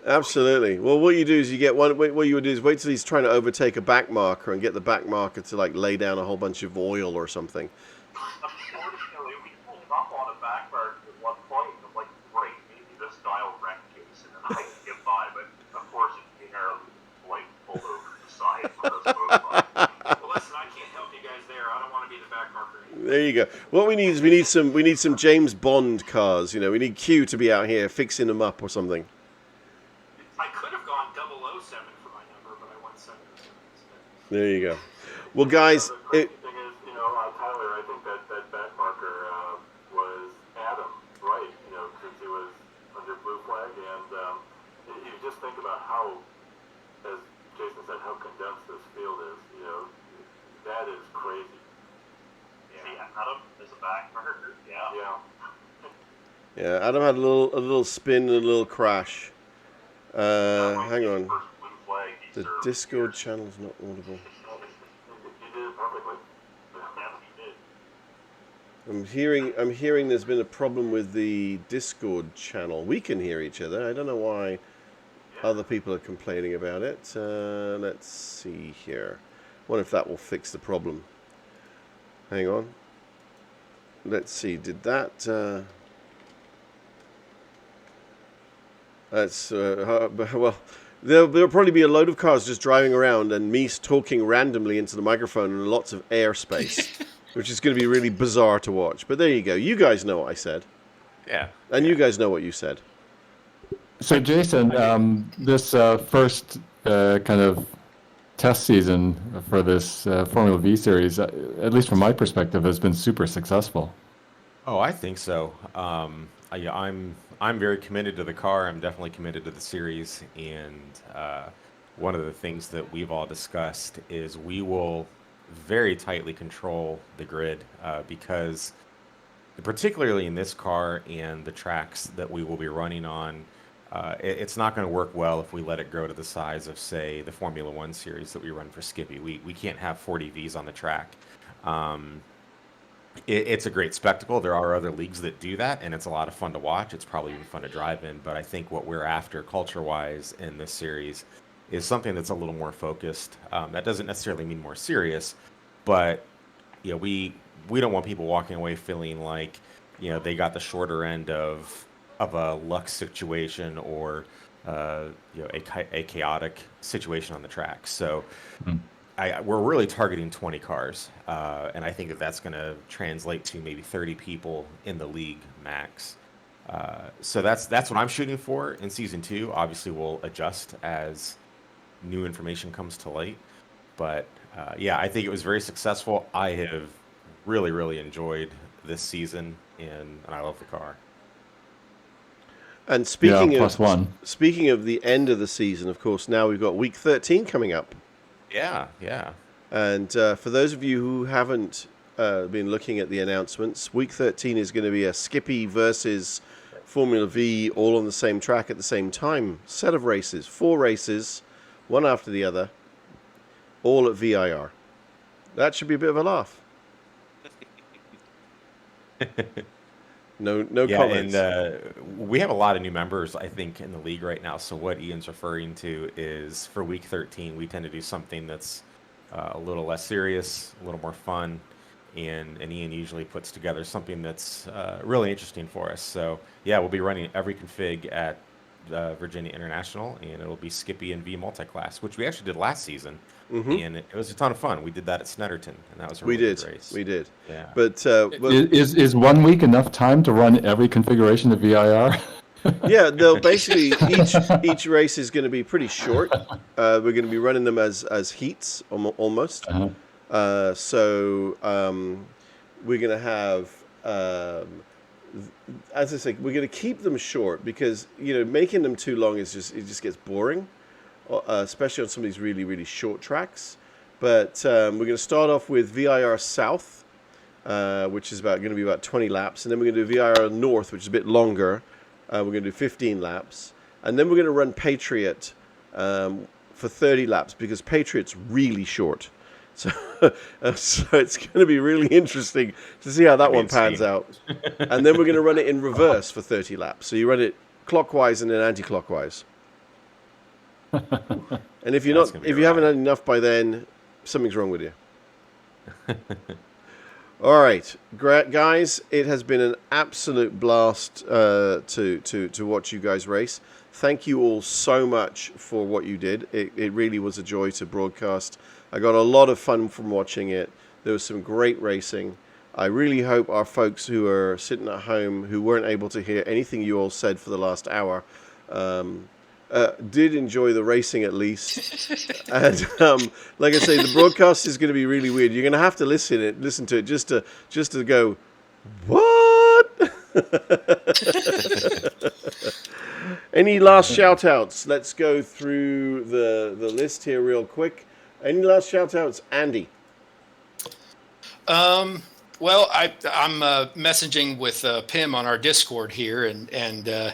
Absolutely. Well, what you do is what you would do is wait till he's trying to overtake a back marker and get the back marker to like lay down a whole bunch of oil or something. Unfortunately, we pulled up on a back marker at one point, and I'm like, great, maybe this guy will wreck Jason and I can get by, but of course it narrowly like pulled over to the side for us both. Well, listen, I can't help you guys there. I don't want to be the back marker. There you go. What we need is we need some James Bond cars. You know, we need Q to be out here fixing them up or something. I could have gone 007 for my number, but I went 707 instead. There you go. Well, guys, The crazy thing is, Tyler, I think that back marker was Adam, right? Since he was under blue flag, and you just think about how, as Jason said, how condensed this field is. That is crazy. Yeah, Adam is a back marker. Yeah. yeah, Adam had a little spin and a little crash. Hang on. The Discord channel's not audible. You did it perfectly. I'm hearing there's been a problem with the Discord channel. We can hear each other. I don't know why other people are complaining about it. Let's see here. Wonder if that will fix the problem. Hang on. Let's see. Did that? That's well. There'll probably be a load of cars just driving around and me talking randomly into the microphone and lots of airspace, which is going to be really bizarre to watch. But there you go. You guys know what I said. Yeah. And you guys know what you said. So, Jason, this first kind of test season for this Formula V series, at least from my perspective, has been super successful. Oh, I think so. I'm very committed to the car. I'm definitely committed to the series. And one of the things that we've all discussed is we will very tightly control the grid because particularly in this car and the tracks that we will be running on, it's not going to work well if we let it grow to the size of, say, the Formula One series that we run for Skippy. We can't have 40 Vs on the track. It's a great spectacle. There are other leagues that do that, and it's a lot of fun to watch. It's probably even fun to drive in. But I think what we're after culture-wise in this series is something that's a little more focused. That doesn't necessarily mean more serious, but we don't want people walking away feeling like they got the shorter end of a luck situation or a chaotic situation on the track. So. We're really targeting 20 cars, and I think that's going to translate to maybe 30 people in the league max. So that's what I'm shooting for in season 2. Obviously, we'll adjust as new information comes to light. But yeah, I think it was very successful. I have really, really enjoyed this season, and I love the car. And speaking of the end of the season, of course, now we've got week 13 coming up. Yeah. And for those of you who haven't been looking at the announcements, week 13 is going to be a Skippy versus Formula V all on the same track at the same time. Set of races, 4 races, one after the other, all at VIR. That should be a bit of a laugh. No comments. And we have a lot of new members, I think, in the league right now. So what Ian's referring to is for week 13, we tend to do something that's a little less serious, a little more fun. and Ian usually puts together something that's really interesting for us. So yeah, we'll be running every config at Virginia International, and it'll be Skippy and V multi-class, which we actually did last season, and it was a ton of fun. We did that at Snetterton, and that was a really good race. We did. Yeah. But Is 1 week enough time to run every configuration of VIR? yeah, they'll basically each race is going to be pretty short. We're going to be running them as heats almost. So we're going to have, as I say, we're going to keep them short because making them too long it just gets boring, especially on some of these really really short tracks. But we're going to start off with VIR South, which is going to be about 20 laps, and then we're going to do VIR North, which is a bit longer. We're going to do 15 laps, and then we're going to run Patriot for 30 laps because Patriot's really short. So, so it's going to be really interesting to see how that one pans out. And then we're going to run it in reverse for 30 laps. So you run it clockwise and then anti-clockwise. And if you haven't had enough by then, something's wrong with you. All right, guys, it has been an absolute blast to watch you guys race. Thank you all so much for what you did. It really was a joy to broadcast. I got a lot of fun from watching it. There was some great racing. I really hope our folks who are sitting at home who weren't able to hear anything you all said for the last hour did enjoy the racing at least. And like I say, the broadcast is going to be really weird. You're going to have to listen to it just to go, what? Any last shout outs? Let's go through the list here real quick. Any last shout outs? Andy. Well, I'm messaging with Pim on our Discord here, and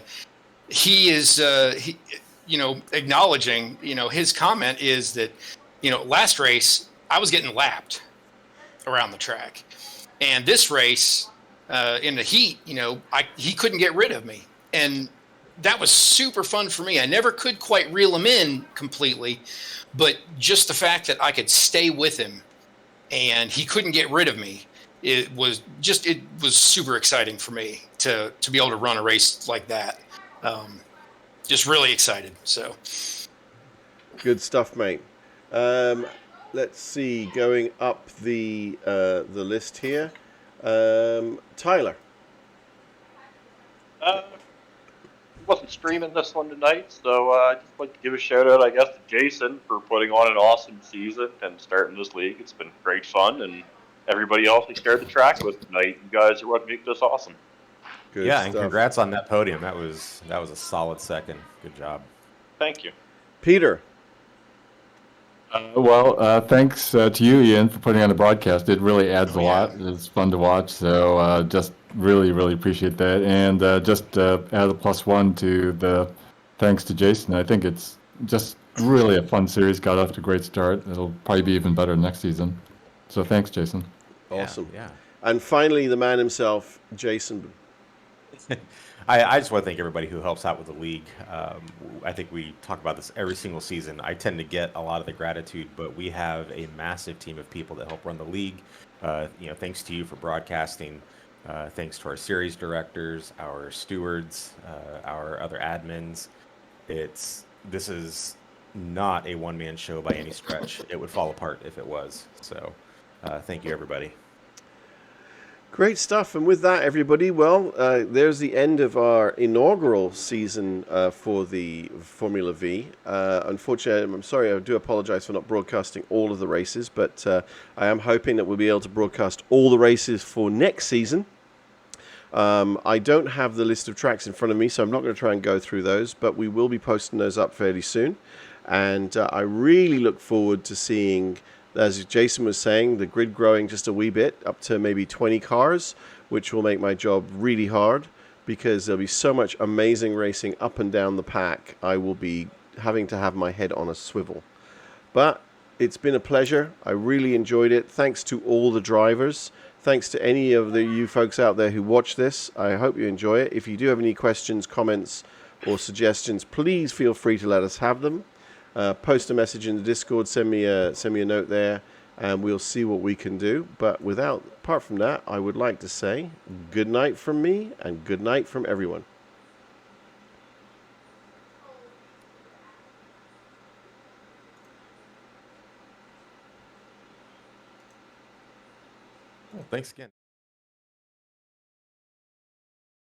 he is acknowledging, his comment is that, last race I was getting lapped around the track, and this race in the heat, he couldn't get rid of me, and that was super fun for me. I never could quite reel him in completely, but just the fact that I could stay with him and he couldn't get rid of me, it was super exciting for me to be able to run a race like that. Just really excited. So good stuff, mate. Let's see, going up the list here, Tyler. Wasn't streaming this one tonight, so I'd just like to give a shout out, I guess, to Jason for putting on an awesome season and starting this league. It's been great fun, and everybody else we shared the track with tonight. You guys are what make this awesome. Good stuff. and congrats on that podium. That was a solid second. Good job. Thank you, Peter. Thanks to you, Ian, for putting on the broadcast. It really adds a lot. It's fun to watch. So just really, really appreciate that. And just add a +1 to the thanks to Jason. I think it's just really a fun series. Got off to a great start. It'll probably be even better next season. So thanks, Jason. Awesome. Yeah. And finally, the man himself, Jason. I just want to thank everybody who helps out with the league. I think we talk about this every single season. I tend to get a lot of the gratitude, but we have a massive team of people that help run the league. Thanks to you for broadcasting. Thanks to our series directors, our stewards, our other admins. This is not a one-man show by any stretch. It would fall apart if it was. So thank you, everybody. Great stuff. And with that, everybody, there's the end of our inaugural season for the Formula V. Unfortunately, I'm sorry, I do apologize for not broadcasting all of the races, but I am hoping that we'll be able to broadcast all the races for next season. I don't have the list of tracks in front of me, so I'm not going to try and go through those, but we will be posting those up fairly soon. And I really look forward to seeing, as Jason was saying, the grid growing just a wee bit, up to maybe 20 cars, which will make my job really hard because there'll be so much amazing racing up and down the pack. I will be having to have my head on a swivel. But it's been a pleasure. I really enjoyed it. Thanks to all the drivers. Thanks to any of you folks out there who watch this. I hope you enjoy it. If you do have any questions, comments, or suggestions, please feel free to let us have them. Post a message in the Discord, send me a note there, and we'll see what we can do. But apart from that, I would like to say good night from me and good night from everyone. Well, thanks again.